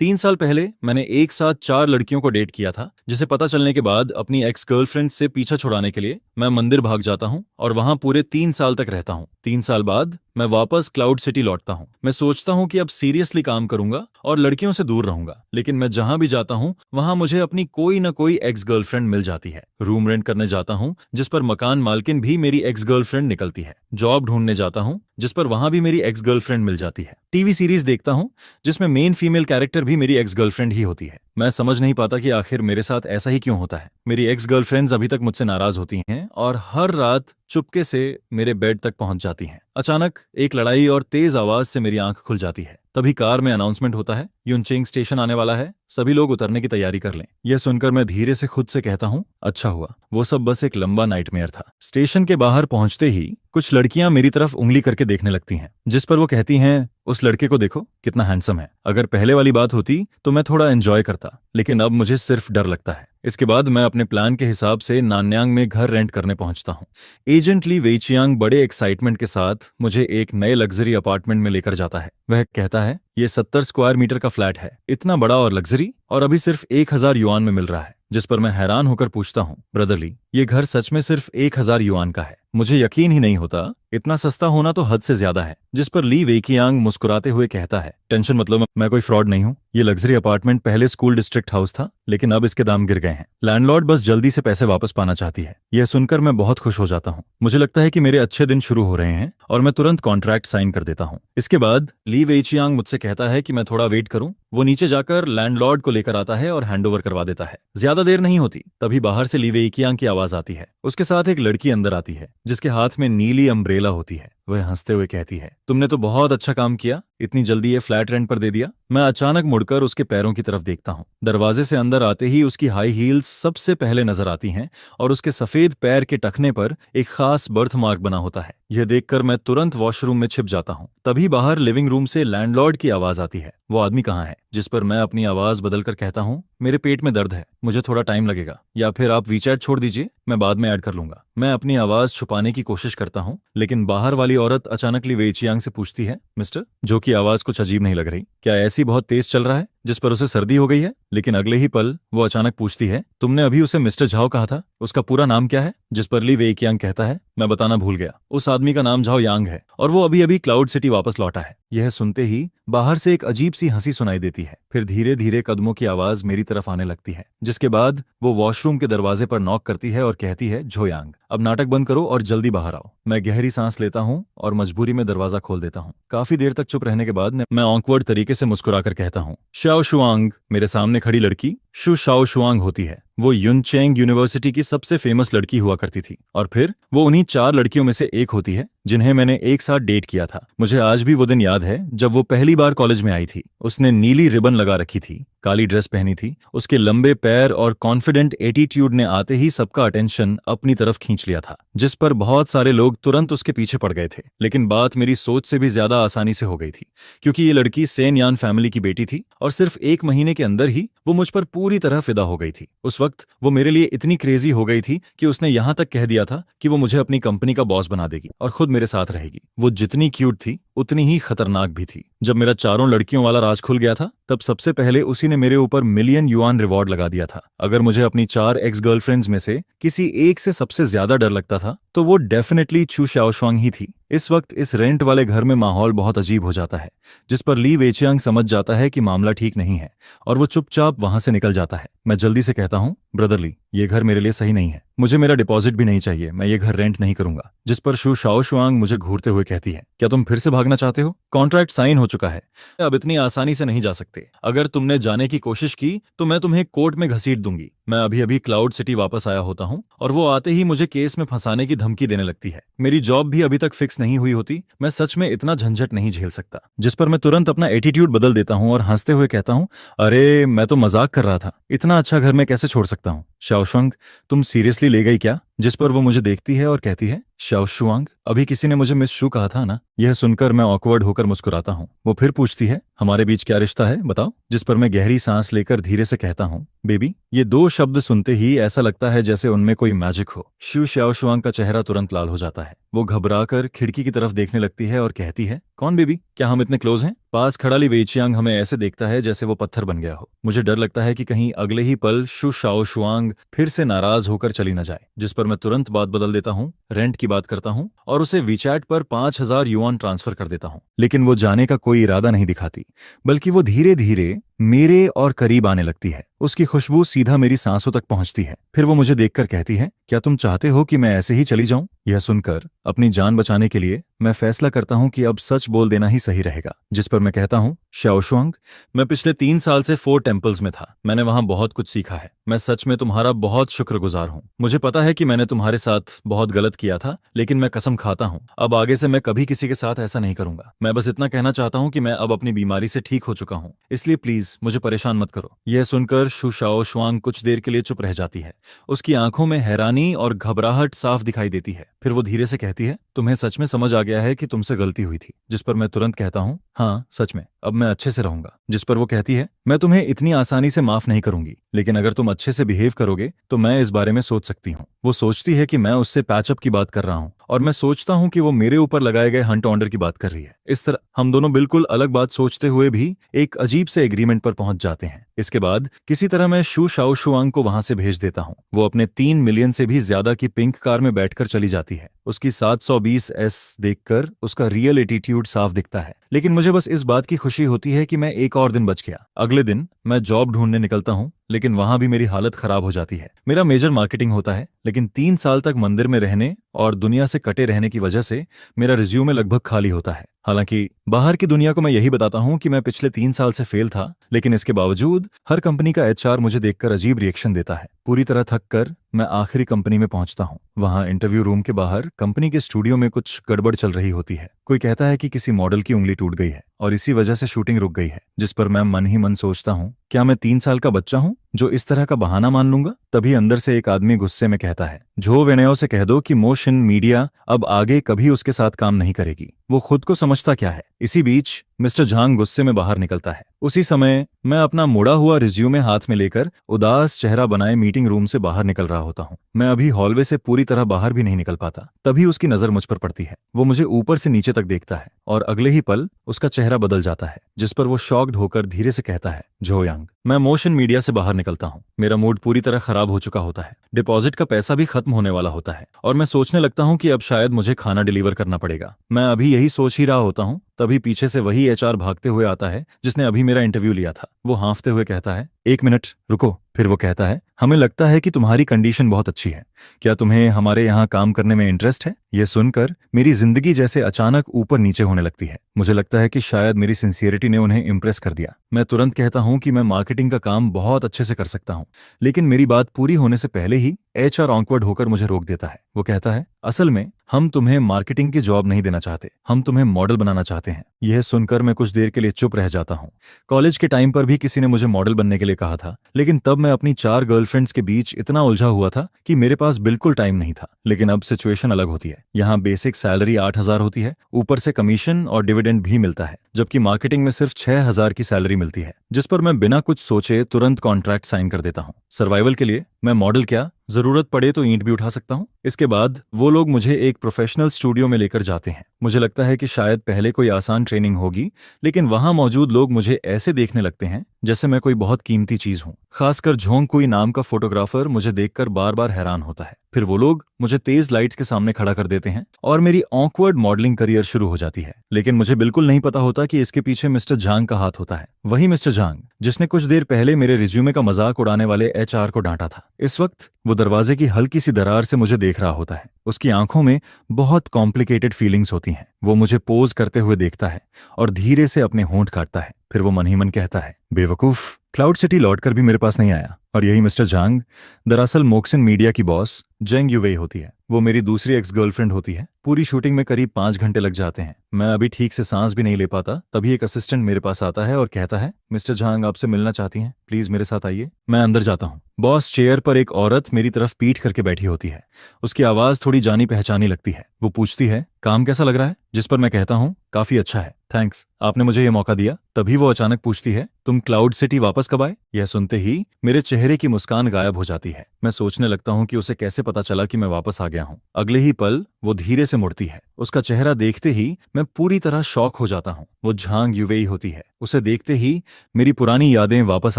3 साल पहले मैंने एक साथ 4 लड़कियों को डेट किया था, जिसे पता चलने के बाद अपनी एक्स गर्लफ्रेंड से पीछा छुड़ाने के लिए मैं मंदिर भाग जाता हूँ और वहां पूरे 3 साल तक रहता हूँ। 3 साल बाद मैं वापस क्लाउड सिटी लौटता हूँ। मैं सोचता हूँ कि अब सीरियसली काम करूंगा और लड़कियों से दूर रहूंगा, लेकिन मैं जहां भी जाता हूँ वहां मुझे अपनी कोई ना कोई एक्स गर्लफ्रेंड मिल जाती है। रूम रेंट करने जाता हूँ, जिस पर मकान मालकिन भी मेरी एक्स गर्लफ्रेंड निकलती है। जॉब ढूंढने जाता हूँ, जिस पर वहां भी मेरी एक्स गर्लफ्रेंड मिल जाती है। टीवी सीरीज देखता हूँ, जिसमें मेन फीमेल कैरेक्टर भी मेरी एक्स गर्लफ्रेंड ही होती है। मैं समझ नहीं पाता कि आखिर मेरे साथ ऐसा ही क्यों होता है। मेरी एक्स गर्लफ्रेंड्स अभी तक मुझसे नाराज होती हैं और हर रात चुपके से मेरे बेड तक पहुंच जाती हैं। अचानक एक लड़ाई और तेज आवाज से मेरी आंख खुल जाती है। तभी कार में अनाउंसमेंट होता है, युनचेंग स्टेशन आने वाला है, सभी लोग उतरने की तैयारी कर लें। यह सुनकर मैं धीरे से खुद से कहता हूँ, अच्छा हुआ, वो सब बस एक लंबा नाइटमेयर था। स्टेशन के बाहर पहुंचते ही कुछ लड़कियां मेरी तरफ उंगली करके देखने लगती हैं, जिस पर वो कहती हैं, उस लड़के को देखो कितना हैंडसम है। अगर पहले वाली बात होती तो मैं थोड़ा एंजॉय करता, लेकिन अब मुझे सिर्फ डर लगता है। इसके बाद मैं अपने प्लान के हिसाब से नान्यांग में घर रेंट करने पहुंचता हूं। एजेंट ली वेइचियांग बड़े एक्साइटमेंट के साथ मुझे एक नए लग्जरी अपार्टमेंट में लेकर जाता है। वह कहता है, ये 70 स्क्वायर मीटर का फ्लैट है, इतना बड़ा और लग्जरी, और अभी सिर्फ 1000 युआन में मिल रहा है। जिस पर मैं हैरान होकर पूछता हूँ, ब्रदर ली, ये घर सच में सिर्फ 1000 युआन का है? मुझे यकीन ही नहीं होता, इतना सस्ता होना तो हद से ज्यादा है। जिस पर ली वेइकियांग मुस्कुराते हुए कहता है, टेंशन मत लो, मैं कोई फ्रॉड नहीं हूँ। ये लग्जरी अपार्टमेंट पहले स्कूल डिस्ट्रिक्ट हाउस था, लेकिन अब इसके दाम गिर गए हैं। लैंडलॉर्ड बस जल्दी से पैसे वापस पाना चाहती है। यह सुनकर मैं बहुत खुश हो जाता हूँ। मुझे लगता है कि मेरे अच्छे दिन शुरू हो रहे हैं और मैं तुरंत कॉन्ट्रैक्ट साइन कर देता हूँ। इसके बाद ली वेइचियांग मुझसे कहता है कि मैं थोड़ा वेट करूं। वो नीचे जाकर लैंडलॉर्ड को लेकर आता है और हैंडओवर करवा देता है। ज्यादा देर नहीं होती, तभी बाहर से ली वेइकियांग की आवाज आती है। उसके साथ एक लड़की अंदर आती है, जिसके हाथ में नीली अम्ब्रेला होती है। वह हंसते हुए कहती है, तुमने तो बहुत अच्छा काम किया, इतनी जल्दी ये फ्लैट रेंट पर दे दिया। मैं अचानक मुड़कर उसके पैरों की तरफ देखता हूँ। दरवाजे से अंदर आते ही उसकी हाई हील्स सबसे पहले नजर आती हैं और उसके सफेद पैर के टखने पर एक खास बर्थ मार्क बना होता है। यह देखकर मैं तुरंत वॉशरूम में छिप जाता हूँ। तभी बाहर लिविंग रूम से लैंडलॉर्ड की आवाज आती है, वो आदमी कहाँ है? जिस पर मैं अपनी आवाज बदलकर कहता हूँ, मेरे पेट में दर्द है, मुझे थोड़ा टाइम लगेगा, या फिर आप वीचैट छोड़ दीजिए, मैं बाद में ऐड कर लूंगा। मैं अपनी आवाज छुपाने की कोशिश करता हूँ, लेकिन बाहर वाली औरत अचानक ली वेइचियांग से पूछती है, मिस्टर, जो की आवाज कुछ अजीब नहीं लग रही, क्या ऐसी बहुत तेज चल रहा है? जिस पर उसे सर्दी हो गई है। लेकिन अगले ही पल वो अचानक पूछती है, तुमने अभी उसे मिस्टर झाओ कहा था, उसका पूरा नाम क्या है? जिस पर ली वेइकियांग कहता है, मैं बताना भूल गया, उस आदमी का नाम झाओ यांग है और वो अभी अभी क्लाउड सिटी वापस लौटा है। यह सुनते ही बाहर से एक अजीब सी हंसी सुनाई देती है। फिर धीरे धीरे कदमों की आवाज मेरी तरफ आने लगती है, जिसके बाद वो वॉशरूम के दरवाजे पर नॉक करती है और कहती है, झोयांग, अब नाटक बंद करो और जल्दी बाहर आओ। मैं गहरी सांस लेता हूँ और मजबूरी में दरवाजा खोल देता हूँ। काफी देर तक चुप रहने के बाद मैं ऑकवर्ड तरीके से मुस्कुराकर कहता हूँ, शाओ शुआंग। मेरे सामने खड़ी लड़की शु शाओ शुआंग होती है। वो युनचेंग यूनिवर्सिटी की सबसे फेमस लड़की हुआ करती थी और फिर वो उन्हीं 4 लड़कियों में से एक होती है जिन्हें मैंने एक साथ डेट किया था। मुझे आज भी वो दिन याद है जब वो पहली बार कॉलेज में आई थी। उसने नीली रिबन लगा रखी थी, काली ड्रेस पहनी थी। उसके लंबे पैर और कॉन्फिडेंट एटीट्यूड ने आते ही सबका अटेंशन अपनी तरफ खींच लिया था, जिस पर बहुत सारे लोग तुरंत उसके पीछे पड़ गए थे। लेकिन बात मेरी सोच से भी ज्यादा आसानी से हो गई थी, क्योंकि ये लड़की सेन यान फैमिली की बेटी थी और सिर्फ 1 महीने के अंदर ही वो मुझ पर पूरी तरह फिदा हो गई थी। उस वक्त वो मेरे लिए इतनी क्रेजी हो गई थी कि उसने यहां तक कह दिया था कि वो मुझे अपनी कंपनी का बॉस बना देगी और खुद मेरे साथ रहेगी। वो जितनी क्यूट थी उतनी ही खतरनाक भी थी। जब मेरा 4 लड़कियों वाला राज खुल गया था, तब सबसे पहले उसी ने मेरे ऊपर मिलियन युआन रिवॉर्ड लगा दिया था। अगर मुझे अपनी 4 एक्स गर्लफ्रेंड्स में से किसी एक से सबसे ज्यादा डर लगता था तो वो डेफिनेटली चू शाओशुआंग ही थी। इस वक्त इस रेंट वाले घर में माहौल बहुत अजीब हो जाता है, जिस पर ली वेचियांग समझ जाता है कि मामला ठीक नहीं है और वो चुपचाप वहां से निकल जाता है। मैं जल्दी से कहता हूँ, ब्रदर ली, ये घर मेरे लिए सही नहीं है, मुझे मेरा डिपॉजिट भी नहीं चाहिए, मैं ये घर रेंट नहीं करूंगा। जिस पर शु शाओशुआंग मुझे घूरते हुए कहती है, क्या तुम फिर से भागना चाहते हो? कॉन्ट्रैक्ट साइन हो चुका है, अब इतनी आसानी से नहीं जा सकते। अगर तुमने जाने की कोशिश की तो मैं तुम्हें कोर्ट में घसीट दूंगी। मैं अभी अभी क्लाउड सिटी वापस आया होता हूँ और वो आते ही मुझे केस में फंसाने की धमकी देने लगती है। मेरी जॉब भी अभी तक फिक्स नहीं हुई होती, मैं सच में इतना झंझट नहीं झेल सकता। जिस पर मैं तुरंत अपना एटीट्यूड बदल देता हूँ और हंसते हुए कहता हूँ, अरे मैं तो मजाक कर रहा था, इतना अच्छा घर में कैसे छोड़ सकता हूँ? शाओशुआंग, तुम सीरियसली ले गई क्या? जिस पर वो मुझे देखती है और कहती है, शाओ शुआंग, अभी किसी ने मुझे मिस शू कहा था ना। यह सुनकर मैं ऑकवर्ड होकर मुस्कुराता हूँ। वो फिर पूछती है, हमारे बीच क्या रिश्ता है बताओ। जिस पर मैं गहरी सांस लेकर धीरे से कहता हूँ, बेबी। ये दो शब्द सुनते ही ऐसा लगता है जैसे उनमें कोई मैजिक हो। शू शाओ शुआंग का चेहरा तुरंत लाल हो जाता है। वो घबराकर खिड़की की तरफ देखने लगती है और कहती है, कौन बेबी, क्या हम इतने क्लोज हैं? पास खड़ा ली वेइचियांग हमें ऐसे देखता है जैसे वो पत्थर बन गया हो। मुझे डर लगता है कि कहीं अगले ही पल शू शाओ शुआंग फिर से नाराज होकर चली न जाए। जिस पर मैं तुरंत बात बदल देता हूँ, रेंट की बात करता हूँ और उसे वीचैट पर 5,000 युआन ट्रांसफर कर देता हूँ। लेकिन वो जाने का कोई इरादा नहीं दिखाती, बल्कि वो धीरे धीरे मेरे और करीब आने लगती है। उसकी खुशबू सीधा मेरी सांसों तक पहुंचती है। फिर वो मुझे देखकर कहती है, क्या तुम चाहते हो कि मैं ऐसे ही चली जाऊं? यह सुनकर अपनी जान बचाने के लिए मैं फैसला करता हूं कि अब सच बोल देना ही सही रहेगा। जिस पर मैं कहता हूं, शाओशुआंग, मैं पिछले 3 साल से 4 टेम्पल्स में था। मैंने वहां बहुत कुछ सीखा है। मैं सच में तुम्हारा बहुत शुक्रगुजार हूं। मुझे पता है कि मैंने तुम्हारे साथ बहुत गलत किया था, लेकिन मैं कसम खाता हूं अब आगे से मैं कभी किसी के साथ ऐसा नहीं करूंगा। मैं बस इतना कहना चाहता हूं कि मैं अब अपनी बीमारी से ठीक हो चुका हूं, इसलिए प्लीज मुझे परेशान मत करो। यह सुनकर शू शाओ शुआंग कुछ देर के लिए चुप रह जाती है। उसकी आंखों में हैरानी और घबराहट साफ दिखाई देती है। फिर वो धीरे से कहती है, तुम्हें सच में समझ आ गया है कि तुमसे गलती हुई थी? जिस पर मैं तुरंत कहता हूँ, हाँ सच में, अब मैं अच्छे से रहूंगा। जिस पर वो कहती है, मैं तुम्हें इतनी आसानी से माफ नहीं करूंगी, लेकिन अगर तुम अच्छे से बिहेव करोगे तो मैं इस बारे में सोच सकती हूँ। वो सोचती है कि मैं उससे पैचअप की बात कर रहा हूँ और मैं सोचता हूँ कि वो मेरे ऊपर लगाए गए हंट ऑर्डर की बात कर रही है। इस तरह हम दोनों बिल्कुल अलग बात सोचते हुए भी एक अजीब से एग्रीमेंट पर पहुंच जाते हैं। इसके बाद किसी तरह मैं शू शाओ शुआंग को वहां से भेज देता हूँ। वो अपने 3 मिलियन से भी ज्यादा की पिंक कार में बैठकर चली जाती है। उसकी 720S देखकर उसका रियल एटीट्यूड साफ दिखता है, लेकिन मुझे बस इस बात की खुशी होती है कि मैं एक और दिन बच गया। अगले दिन मैं जॉब ढूंढने निकलता हूँ, लेकिन वहां भी मेरी हालत खराब हो जाती है। मेरा मेजर मार्केटिंग होता है, लेकिन 3 साल तक मंदिर में रहने और दुनिया से कटे रहने की वजह से मेरा रिज्यूमे लगभग खाली होता है। हालांकि बाहर की दुनिया को मैं यही बताता हूं कि मैं पिछले 3 साल से फेल था, लेकिन इसके बावजूद हर कंपनी का एचआर मुझे देखकर अजीब रिएक्शन देता है। पूरी तरह थक कर मैं आखिरी कंपनी में पहुंचता हूं। वहां इंटरव्यू रूम के बाहर कंपनी के स्टूडियो में कुछ गड़बड़ चल रही होती है। कोई कहता है कि किसी मॉडल की उंगली टूट गई है और इसी वजह से शूटिंग रुक गई है। जिस पर मैं मन ही मन सोचता हूं, क्या मैं 3 साल का बच्चा हूं जो इस तरह का बहाना मान लूंगा? तभी अंदर से एक आदमी गुस्से में कहता है, झो वेनेओ से कह दो कि मोशन मीडिया अब आगे कभी उसके साथ काम नहीं करेगी। वो खुद को समझता क्या है? इसी बीच मिस्टर झांग गुस्से में बाहर निकलता है। उसी समय मैं अपना मुड़ा हुआ रिज्यूमे हाथ में लेकर उदास चेहरा बनाए मीटिंग रूम से बाहर निकल रहा होता हूँ। मैं अभी हॉलवे से पूरी तरह बाहर भी नहीं निकल पाता। तभी उसकी नजर मुझ पर पड़ती है। वो मुझे ऊपर से नीचे तक देखता है और अगले ही पल उसका चेहरा बदल जाता है। जिस पर वो शॉक्ड होकर धीरे से कहता है, झो यांग। मैं मोशन मीडिया से बाहर निकलता हूँ। मेरा मूड पूरी तरह खराब हो चुका होता है। डिपॉजिट का पैसा भी खत्म होने वाला होता है और मैं सोचने लगता हूँ कि अब शायद मुझे खाना डिलीवर करना पड़ेगा। मैं अभी यही सोच ही रहा होता हूँ, तभी पीछे से वही एचआर भागते हुए आता है जिसने अभी मेरा इंटरव्यू लिया था। वो हाँफते हुए कहता है, 1 मिनट रुको। फिर वो कहता है, हमें लगता है कि तुम्हारी कंडीशन बहुत अच्छी है। क्या तुम्हें हमारे यहाँ काम करने में इंटरेस्ट है? यह सुनकर मेरी जिंदगी जैसे अचानक ऊपर नीचे होने लगती है। मुझे लगता है कि शायद मेरी सिंसियरिटी ने उन्हें इम्प्रेस कर दिया। मैं तुरंत कहता हूँ कि मैं मार्केटिंग का काम बहुत अच्छे से कर सकता हूँ, लेकिन मेरी बात पूरी होने से पहले ही एचआर ऑकवर्ड होकर मुझे रोक देता है। वो कहता है, असल में हम तुम्हें मार्केटिंग की जॉब नहीं देना चाहते, हम तुम्हें मॉडल बनाना चाहते हैं। यह सुनकर मैं कुछ देर के लिए चुप रह जाता हूँ। कॉलेज के टाइम पर भी किसी ने मुझे मॉडल बनने के लिए कहा था, लेकिन तब मैं अपनी 4 गर्लफ्रेंड्स के बीच इतना उलझा हुआ था कि मेरे पास बिल्कुल टाइम नहीं था। लेकिन अब सिचुएशन अलग होती है। यहाँ बेसिक सैलरी 8,000 होती है, ऊपर से कमीशन और डिविडेंड भी मिलता है, जबकि मार्केटिंग में सिर्फ 6,000 की सैलरी मिलती है। जिस पर मैं बिना कुछ सोचे तुरंत कॉन्ट्रैक्ट साइन कर देता हूँ। सर्वाइवल के लिए मैं मॉडल क्या, जरूरत पड़े तो ईंट भी उठा सकता हूँ। इसके बाद वो लोग मुझे एक प्रोफेशनल स्टूडियो में लेकर जाते हैं। मुझे लगता है कि शायद पहले कोई आसान ट्रेनिंग होगी, लेकिन वहां मौजूद लोग मुझे ऐसे देखने लगते हैं जैसे मैं कोई बहुत कीमती चीज हूँ। खासकर झोंग कुई नाम का फोटोग्राफर मुझे देखकर बार बार हैरान होता है। फिर वो लोग मुझे तेज लाइट्स के सामने खड़ा कर देते हैं और मेरी ऑकवर्ड मॉडलिंग करियर शुरू हो जाती है। लेकिन मुझे बिल्कुल नहीं पता होता कि इसके पीछे मिस्टर झांग का हाथ होता है। वही मिस्टर झांग जिसने कुछ देर पहले मेरे रिज्यूमे का मजाक उड़ाने वाले एचआर को डांटा था। इस वक्त वो दरवाजे की हल्की सी दरार से मुझे देख रहा होता है। उसकी आंखों में बहुत कॉम्प्लिकेटेड फीलिंग्स होती हैं। वो मुझे पोज करते हुए देखता है और धीरे से अपने होंठ काटता है। फिर वो मन ही मन कहता है, बेवकूफ, क्लाउड सिटी लौटकर भी मेरे पास नहीं आया। और यही मिस्टर झांग दरअसल मोक्सिन मीडिया की बॉस जेंग यूवेई होती है। वो मेरी दूसरी एक्स गर्लफ्रेंड होती है। पूरी शूटिंग में करीब 5 घंटे लग जाते हैं। मैं अभी ठीक से सांस भी नहीं ले पाता। तभी एक असिस्टेंट मेरे पास आता है और कहता है, मिस्टर झांग आपसे मिलना चाहती हैं, प्लीज मेरे साथ आइए। मैं अंदर जाता हूँ। बॉस चेयर पर एक औरत मेरी तरफ पीठ करके बैठी होती है। उसकी आवाज थोड़ी जानी पहचानी लगती है। वो पूछती है, काम कैसा लग रहा है? जिस पर मैं कहता हूँ, काफी अच्छा है, थैंक्स, आपने मुझे ये मौका दिया। तभी वो अचानक पूछती है, तुम क्लाउड सिटी वापस कब आए? यह सुनते ही मेरे चेहरे की मुस्कान गायब हो जाती है। मैं सोचने लगता हूँ कि उसे कैसे पता चला कि मैं वापस आ गया हूँ। अगले ही पल वो धीरे से मुड़ती है। उसका चेहरा देखते ही मैं पूरी तरह शॉक हो जाता हूँ। वो झांग यूवेई होती है। उसे देखते ही मेरी पुरानी यादें वापस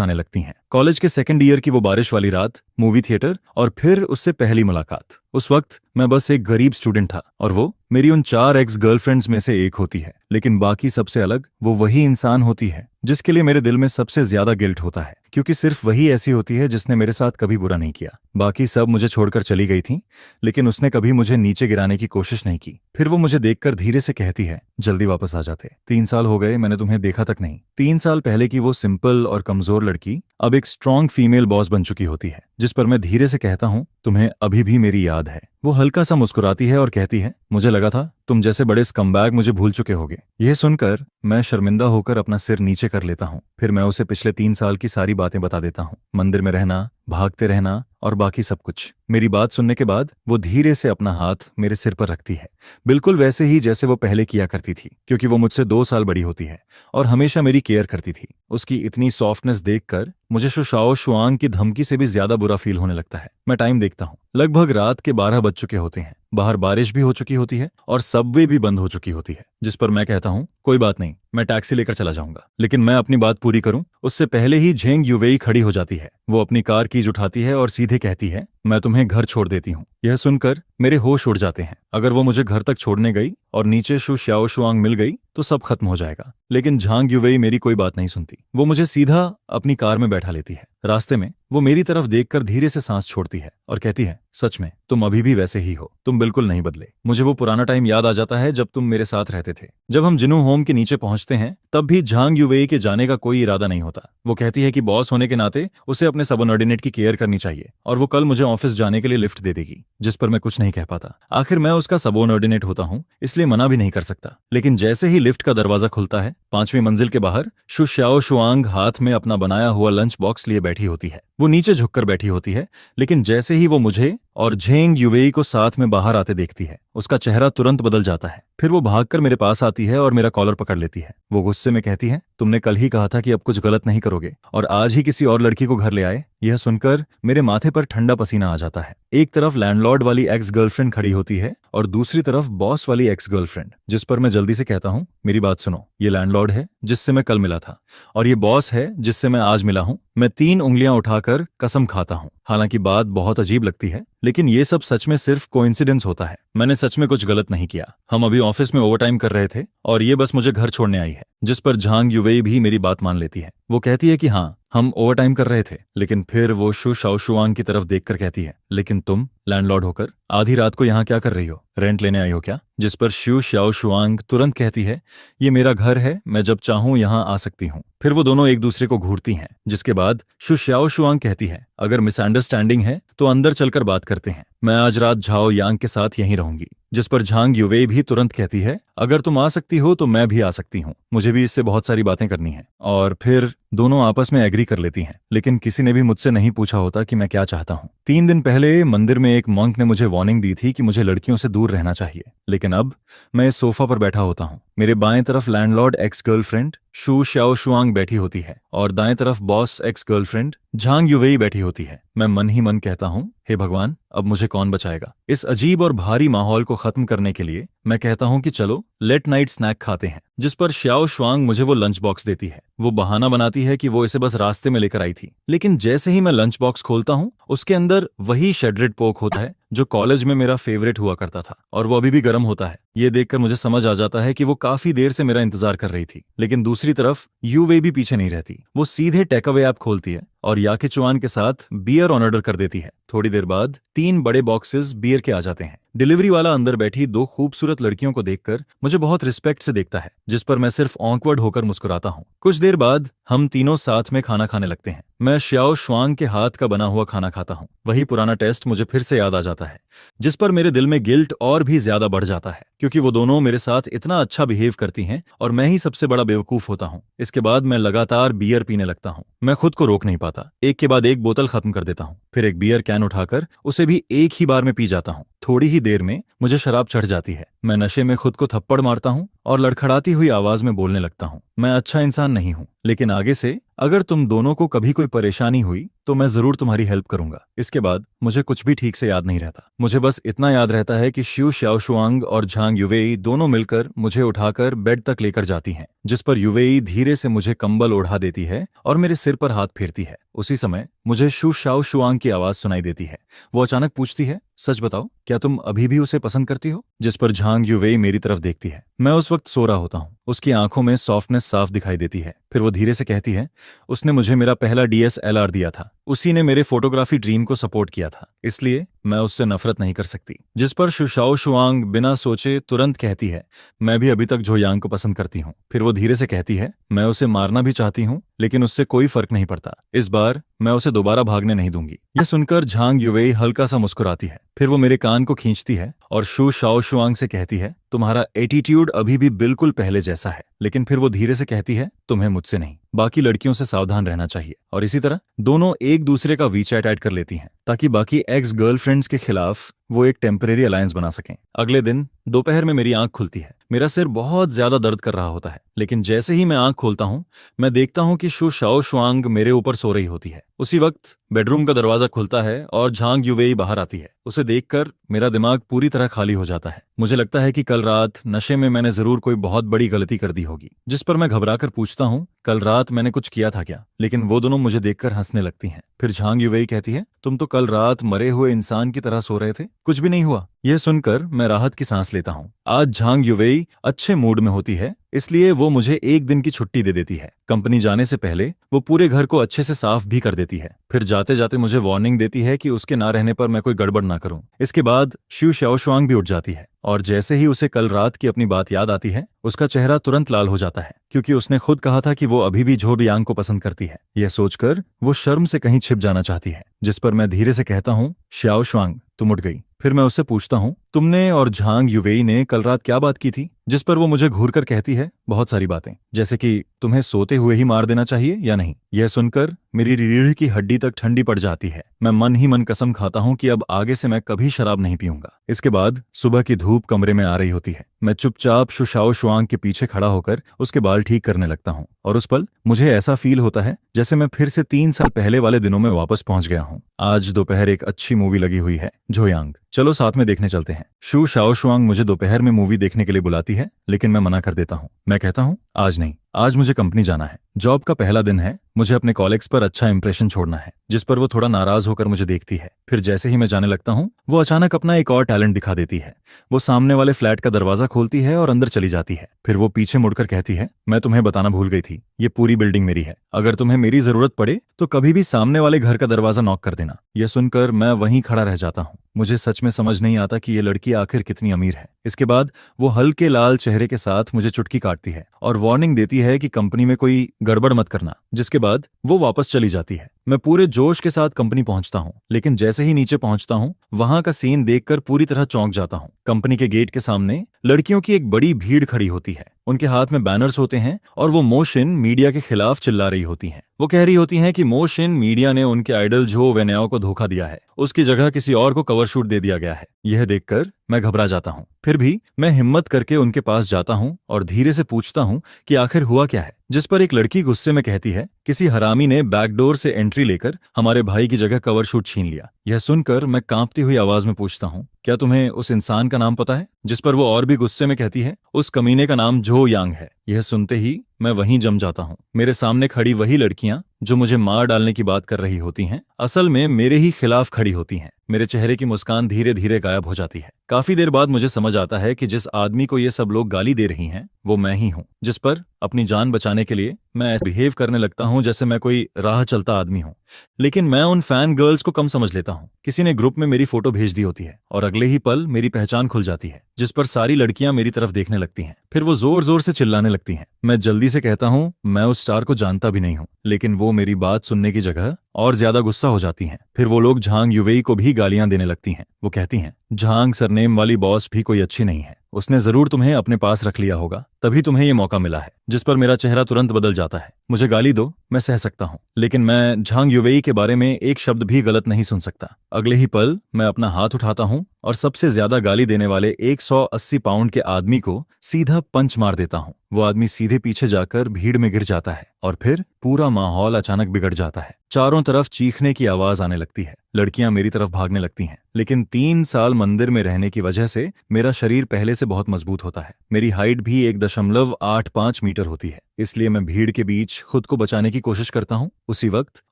आने लगती हैं। कॉलेज के सेकंड ईयर की वो बारिश वाली रात, मूवी थिएटर और फिर उससे पहली मुलाकात। उस वक्त मैं बस एक गरीब स्टूडेंट था और वो मेरी उन 4 एक्स गर्लफ्रेंड्स में से एक होती है। लेकिन बाकी सबसे अलग वो वही इंसान होती है जिसके लिए मेरे दिल में सबसे ज्यादा गिल्ट होता है, क्योंकि सिर्फ वही ऐसी होती है जिसने मेरे साथ कभी बुरा नहीं किया। बाकी सब मुझे छोड़कर चली गई थी, लेकिन उसने कभी मुझे नीचे गिराने की कोशिश नहीं की। फिर वो मुझे देखकर धीरे से कहती है, जल्दी वापस आ जाते, 3 साल हो गए, मैंने तुम्हें देखा तक नहीं। 3 साल पहले की वो सिंपल और कमजोर लड़की अब एक स्ट्रॉन्ग फीमेल बॉस बन चुकी होती है। जिस पर मैं धीरे से कहता हूँ, तुम्हें अभी भी मेरी याद है? वो हल्का सा मुस्कुराती है और कहती है, मुझे लगा था तुम जैसे बड़े स्कमबैग मुझे भूल चुके होगे। यह सुनकर मैं शर्मिंदा होकर अपना सिर नीचे कर लेता हूँ। फिर मैं उसे पिछले 3 साल की सारी बातें बता देता हूँ, मंदिर में रहना, भागते रहना और बाकी सब कुछ। मेरी बात सुनने के बाद वो धीरे से अपना हाथ मेरे सिर पर रखती है, बिल्कुल वैसे ही जैसे वो पहले किया करती थी, क्योंकि वो मुझसे 2 साल बड़ी होती है और हमेशा मेरी केयर करती थी। उसकी इतनी सॉफ्टनेस देखकर मुझे शुशाओ शुआंग की धमकी से भी ज्यादा बुरा फील होने लगता है। मैं टाइम देखता हूँ, लगभग रात के 12 बज चुके होते हैं। बाहर बारिश भी हो चुकी होती है और सबवे भी बंद हो चुकी होती है। जिस पर मैं कहता हूँ, कोई बात नहीं, मैं टैक्सी लेकर चला जाऊंगा। लेकिन मैं अपनी बात पूरी करूं उससे पहले ही झेंग यूवेई खड़ी हो जाती है। वो अपनी कार कीज उठाती है और सीधे कहती है, मैं तुम्हें घर छोड़ देती हूँ। यह सुनकर मेरे होश उड़ जाते हैं। अगर वो मुझे घर तक छोड़ने गई और नीचे शु श्याओ शुआंग मिल गई तो सब खत्म हो जाएगा। लेकिन झांग यूवेई मेरी कोई बात नहीं सुनती। वो मुझे सीधा अपनी कार में बैठा लेती है। रास्ते में वो मेरी तरफ देखकर धीरे से सांस छोड़ती है और कहती है, सच में तुम अभी भी वैसे ही हो, तुम बिल्कुल नहीं बदले। मुझे वो पुराना टाइम याद आ जाता है जब तुम मेरे साथ रहते थे। जब हम जिनू होम के नीचे पहुंचते हैं तब भी झांग यूवेई के जाने का कोई इरादा नहीं होता। वो कहती है कि बॉस होने के नाते उसे अपने सबऑर्डिनेट की केयर करनी चाहिए और वो कल मुझे ऑफिस जाने के लिए लिफ्ट दे देगी। जिस पर मैं कुछ नहीं कह पाता। आखिर मैं उसका सबऑर्डिनेट होता हूँ, इसलिए मना भी नहीं कर सकता। लेकिन जैसे ही लिफ्ट का दरवाजा खुलता है, 5वीं मंजिल के बाहर शु श्याओ शुआंग हाथ में अपना बनाया हुआ लंच बॉक्स लिए बैठी होती है। वो नीचे झुककर बैठी होती है, लेकिन जैसे ही वो मुझे और झेंग यूवेई को साथ में बाहर आते देखती है, उसका चेहरा तुरंत बदल जाता है। फिर वो भागकर मेरे पास आती है और मेरा कॉलर पकड़ लेती है। वो गुस्से में कहती है, तुमने कल ही कहा था कि अब कुछ गलत नहीं करोगे और आज ही किसी और लड़की को घर ले आए। यह सुनकर मेरे माथे पर ठंडा पसीना आ जाता है। एक तरफ लैंडलॉर्ड वाली एक्स गर्लफ्रेंड खड़ी होती है और दूसरी तरफ बॉस वाली एक्स गर्लफ्रेंड। जिस पर मैं जल्दी से कहता हूँ, मेरी बात सुनो, ये लैंडलॉर्ड है जिससे मैं कल मिला था और ये बॉस है जिससे मैं आज मिला हूँ। मैं 3 उंगलियां उठाकर कसम खाता हूँ। हालांकि बात बहुत अजीब लगती है, लेकिन ये सब सच में सिर्फ कोइंसिडेंस होता है। मैंने सच में कुछ गलत नहीं किया। हम अभी ऑफिस में ओवरटाइम कर रहे थे और ये बस मुझे घर छोड़ने आई है। जिस पर झांग यूवेई भी मेरी बात मान लेती है। वो कहती है कि हाँ, हम ओवरटाइम कर रहे थे। लेकिन फिर वो शु शाओ शुआंग की तरफ देखकर कहती है, लेकिन तुम लैंडलॉर्ड होकर आधी रात को यहाँ क्या कर रही हो? रेंट लेने आई हो क्या? जिस पर शु शाओ शुआंग तुरंत कहती है, ये मेरा घर है, मैं जब चाहूं यहाँ आ सकती हूँ। फिर वो दोनों एक दूसरे को घूरती हैं, जिसके बाद शु शाओ शुआंग कहती है, अगर मिसअंडरस्टैंडिंग है तो अंदर चलकर बात करते हैं, मैं आज रात झाओ यांग के साथ यहीं रहूंगी। जिस पर झांग यूवेई भी तुरंत कहती है, अगर तुम आ सकती हो तो मैं भी आ सकती हूँ, मुझे भी इससे बहुत सारी बातें करनी है। और फिर दोनों आपस में एग्री कर लेती हैं। लेकिन किसी ने भी मुझसे नहीं पूछा होता कि मैं क्या चाहता हूँ। 3 दिन पहले मंदिर में एक मॉन्क ने मुझे वार्निंग दी थी कि मुझे लड़कियों से दूर रहना चाहिए, लेकिन अब मैं इस सोफा पर बैठा होता हूँ। मेरे बाएं तरफ लैंडलॉर्ड एक्स गर्लफ्रेंड शु श्याओ शुआंग बैठी होती है और दाएं तरफ बॉस एक्स गर्लफ्रेंड झांग यूवेई बैठी होती है। मैं मन ही मन कहता हूँ, हे भगवान, अब मुझे कौन बचाएगा? इस अजीब और भारी माहौल को खत्म करने के लिए मैं कहता हूँ कि चलो लेट नाइट स्नैक खाते हैं। जिस पर श्याओ शुआंग मुझे वो लंच बॉक्स देती है। वो बहाना बनाती है कि वो इसे बस रास्ते में लेकर आई थी, लेकिन जैसे ही मैं लंच बॉक्स खोलता हूँ उसके अंदर वही शेड्रेड पोक होता है जो कॉलेज में मेरा फेवरेट हुआ करता था, और वो अभी भी गर्म होता है। ये देखकर मुझे समझ आ जाता है कि वो काफी देर से मेरा इंतजार कर रही थी। लेकिन दूसरी तरफ यूवे भी पीछे नहीं रहती। वो सीधे टेक अवे ऐप खोलती है और याके चुआन के साथ बियर ऑर्डर कर देती है। थोड़ी देर बाद 3 बड़े बॉक्सेस बियर के आ जाते हैं। डिलीवरी वाला अंदर बैठी 2 खूबसूरत लड़कियों को देखकर मुझे बहुत रिस्पेक्ट से देखता है, जिस पर मैं सिर्फ ऑकवर्ड होकर मुस्कुराता हूँ। कुछ देर बाद हम तीनों साथ में खाना खाने लगते हैं। मैं श्याओ शुआंग के हाथ का बना हुआ खाना खाता हूँ। वही पुराना टेस्ट मुझे फिर से याद आ जाता है, जिस पर मेरे दिल में गिल्ट और भी ज्यादा बढ़ जाता है, क्योंकि वो दोनों मेरे साथ इतना अच्छा बिहेव करती हैं और मैं ही सबसे बड़ा बेवकूफ होता हूँ। इसके बाद मैं लगातार बियर पीने लगता हूँ। मैं खुद को रोक नहीं पाता, एक के बाद एक बोतल खत्म कर देता हूँ। फिर एक बियर कैन उठाकर उसे भी एक ही बार में पी जाता हूँ। थोड़ी ही देर में मुझे शराब चढ़ जाती है। मैं नशे में खुद को थप्पड़ मारता हूँ और लड़खड़ाती हुई आवाज में बोलने लगता हूँ, मैं अच्छा इंसान नहीं हूँ, लेकिन आगे से अगर तुम दोनों को कभी कोई परेशानी हुई तो मैं जरूर तुम्हारी हेल्प करूंगा। इसके बाद मुझे कुछ भी ठीक से याद नहीं रहता। मुझे बस इतना याद रहता है कि शिव शाओशुआंग और झांग युवेई दोनों मिलकर मुझे उठाकर बेड तक लेकर जाती हैं, जिस पर युवेई धीरे से मुझे कंबल ओढ़ा देती है और मेरे सिर पर हाथ फेरती है। उसी समय मुझे शु शाओशुआंग की आवाज सुनाई देती है। वो अचानक पूछती है, सच बताओ, क्या तुम अभी भी उसे पसंद करती हो? जिस पर झांग युवेई मेरी तरफ देखती है। मैं उस वक्त सो रहा होता हूँ। उसकी आंखों में सॉफ्टनेस साफ दिखाई देती है। फिर वो धीरे से कहती है, उसने मुझे मेरा पहला DSLR दिया था, उसी ने मेरे फोटोग्राफी ड्रीम को सपोर्ट किया था, इसलिए मैं उससे नफरत नहीं कर सकती। जिस पर शु शाओशुआंग बिना सोचे तुरंत कहती है, मैं भी अभी तक जोयांग को पसंद करती हूँ। फिर वो धीरे से कहती है, मैं उसे मारना भी चाहती हूँ, लेकिन उससे कोई फर्क नहीं पड़ता। इस बार मैं उसे दोबारा भागने नहीं दूंगी। यह सुनकर झांग युवेई हल्का सा मुस्कुराती है। फिर वो मेरे कान को खींचती है और शु शाओशुआंग से कहती है, तुम्हारा एटीट्यूड अभी भी बिल्कुल पहले जैसा है। लेकिन फिर वो धीरे से कहती है, तुम्हें मुझसे नहीं, बाकी लड़कियों से सावधान रहना चाहिए। और इसी तरह दोनों एक दूसरे का वीचैट ऐड कर लेती हैं, ताकि बाकी एक्स गर्लफ्रेंड्स के खिलाफ वो एक टेम्परेरी अलायंस बना सकें। अगले दिन दोपहर में मेरी आंख खुलती है। मेरा सिर बहुत ज्यादा दर्द कर रहा होता है, लेकिन जैसे ही मैं आंख खोलता हूँ, मैं देखता हूँ कि शु शाओशुआंग मेरे ऊपर सो रही होती है। उसी वक्त बेडरूम का दरवाजा खुलता है और झांग युवेई बाहर आती है। उसे देखकर मेरा दिमाग पूरी तरह खाली हो जाता है। मुझे लगता है कि कल रात नशे में मैंने जरूर कोई बहुत बड़ी गलती कर दी होगी। जिस पर मैं घबराकर पूछता हूँ, कल रात मैंने कुछ किया था क्या? लेकिन वो दोनों मुझे देखकर हंसने लगती हैं। फिर झांग युवेई कहती है, तुम तो कल रात मरे हुए इंसान की तरह सो रहे थे, कुछ भी नहीं हुआ। यह सुनकर मैं राहत की सांस लेता हूँ। आज झांग युवेई अच्छे मूड में होती है, इसलिए वो मुझे एक दिन की छुट्टी दे देती है। कंपनी जाने से पहले वो पूरे घर को अच्छे से साफ भी कर देती है। फिर जाते जाते मुझे वार्निंग देती है कि उसके ना रहने पर मैं कोई गड़बड़ ना करूं। इसके बाद शु शाओशुआंग भी उठ जाती है और जैसे ही उसे कल रात की अपनी बात याद आती है, उसका चेहरा तुरंत लाल हो जाता है, क्योंकि उसने खुद कहा था कि वो अभी भी झोबियांग को पसंद करती है। यह सोचकर वो शर्म से कहीं छिप जाना चाहती है। जिस पर मैं धीरे से कहता हूँ, शाओशुआंग, तुम उठ गई। फिर मैं उससे पूछता हूँ, तुमने और झांग युवेई ने कल रात क्या बात की थी? जिस पर वो मुझे घूर कर कहती है, बहुत सारी बातें, जैसे कि तुम्हें सोते हुए ही मार देना चाहिए या नहीं। यह सुनकर मेरी रीढ़ की हड्डी तक ठंडी पड़ जाती है। मैं मन ही मन कसम खाता हूँ कि अब आगे से मैं कभी शराब नहीं पीऊंगा। इसके बाद सुबह की धूप कमरे में आ रही होती है। मैं चुपचाप शु शाओशुआंग के पीछे खड़ा होकर उसके बाल ठीक करने लगता हूँ, और उस पल मुझे ऐसा फील होता है जैसे मैं फिर से 3 साल पहले वाले दिनों में वापस पहुंच गया हूँ। आज दोपहर एक अच्छी मूवी लगी हुई है, जोयांग, चलो साथ में देखने चलते हैं। शु शाओशुआंग मुझे दोपहर में मूवी देखने के लिए बुलाती है, लेकिन मैं मना कर देता हूँ। मैं कहता हूँ, आज नहीं, आज मुझे कंपनी जाना है। जॉब का पहला दिन है, मुझे अपने कॉलेग्स पर अच्छा इंप्रेशन छोड़ना है। जिस पर वो थोड़ा नाराज होकर मुझे देखती है। फिर जैसे ही मैं जाने लगता हूँ, वो अचानक अपना एक और टैलेंट दिखा देती है। वो सामने वाले फ्लैट का दरवाजा खोलती है और अंदर चली जाती है। फिर वो पीछे मुड़कर कहती है, मैं तुम्हें बताना भूल गई थी, ये पूरी बिल्डिंग मेरी है। अगर तुम्हें मेरी जरूरत पड़े तो कभी भी सामने वाले घर का दरवाजा नॉक कर देना। यह सुनकर मैं वहीं खड़ा रह जाता हूँ। मुझे सच में समझ नहीं आता कि ये लड़की आखिर कितनी अमीर है। इसके बाद वो हल्के लाल चेहरे के साथ मुझे चुटकी काटती है और वार्निंग देती है कि कंपनी में कोई गड़बड़ मत करना। जिसके बाद वो वापस चली जाती है। मैं पूरे जोश के साथ कंपनी पहुंचता हूं, लेकिन जैसे ही नीचे पहुंचता हूं, वहां का सीन देखकर पूरी तरह चौंक जाता हूं। कंपनी के गेट के सामने लड़कियों की एक बड़ी भीड़ खड़ी होती है। उनके हाथ में बैनर्स होते हैं और वो मोशिन मीडिया के खिलाफ चिल्ला रही होती हैं। वो कह रही होती हैं कि मोशिन मीडिया ने उनके आइडल जो वेन्याओ को धोखा दिया है, उसकी जगह किसी और को कवर शूट दे दिया गया है। यह देखकर मैं घबरा जाता हूँ। फिर भी मैं हिम्मत करके उनके पास जाता हूँ और धीरे से पूछता हूँ कि आखिर हुआ क्या है। जिस पर एक लड़की गुस्से में कहती है, किसी हरामी ने बैकडोर से एंट्री लेकर हमारे भाई की जगह कवर शूट छीन लिया। यह सुनकर मैं कांपती हुई आवाज में पूछता हूँ, क्या तुम्हें उस इंसान का नाम पता है? जिस पर वो और भी गुस्से में कहती है, उस कमीने का नाम जो यांग है। यह सुनते ही मैं वहीं जम जाता हूँ। मेरे सामने खड़ी वही लड़कियां जो मुझे मार डालने की बात कर रही होती हैं, असल में मेरे ही खिलाफ खड़ी होती हैं। मेरे चेहरे की मुस्कान धीरे धीरे गायब हो जाती है। काफी देर बाद मुझे समझ आता है कि जिस आदमी को ये सब लोग गाली दे रही हैं, वो मैं ही हूँ। जिस पर अपनी जान बचाने के लिए मैं ऐसे बिहेव करने लगता हूँ जैसे मैं कोई राह चलता आदमी हूँ। लेकिन मैं उन फैन गर्ल्स को कम समझ लेता हूँ। किसी ने ग्रुप में मेरी फोटो भेज दी होती है और अगले ही पल मेरी पहचान खुल जाती है, जिस पर सारी लड़कियां मेरी तरफ देखने लगती हैं। फिर वो जोर जोर से चिल्लाने लगती हैं। मैं जल्दी से कहता हूँ मैं उस स्टार को जानता भी नहीं हूँ, लेकिन वो मेरी बात सुनने की जगह और ज्यादा गुस्सा हो जाती हैं। फिर वो लोग झांग युवेई को भी गालियां देने लगती हैं। वो कहती हैं, झांग सरनेम वाली बॉस भी कोई अच्छी नहीं है, उसने जरूर तुम्हें अपने पास रख लिया होगा, तभी तुम्हें ये मौका मिला है। जिस पर मेरा चेहरा तुरंत बदल जाता है। मुझे गाली दो, मैं सह सकता हूँ, लेकिन मैं झांग युवेई के बारे में एक शब्द भी गलत नहीं सुन सकता। अगले ही पल मैं अपना हाथ उठाता हूँ और सबसे ज्यादा गाली देने वाले 180 पाउंड के आदमी को सीधा पंच मार देता हूँ। वो आदमी सीधे पीछे जाकर भीड़ में गिर जाता है और फिर पूरा माहौल अचानक बिगड़ जाता है। चारों तरफ चीखने की आवाज आने लगती है। लड़कियां मेरी तरफ भागने लगती हैं। लेकिन 3 साल मंदिर में रहने की वजह से मेरा शरीर पहले से बहुत मजबूत होता है। मेरी हाइट भी 1.85 मीटर होती है, इसलिए मैं भीड़ के बीच खुद को बचाने की कोशिश करता हूँ। उसी वक्त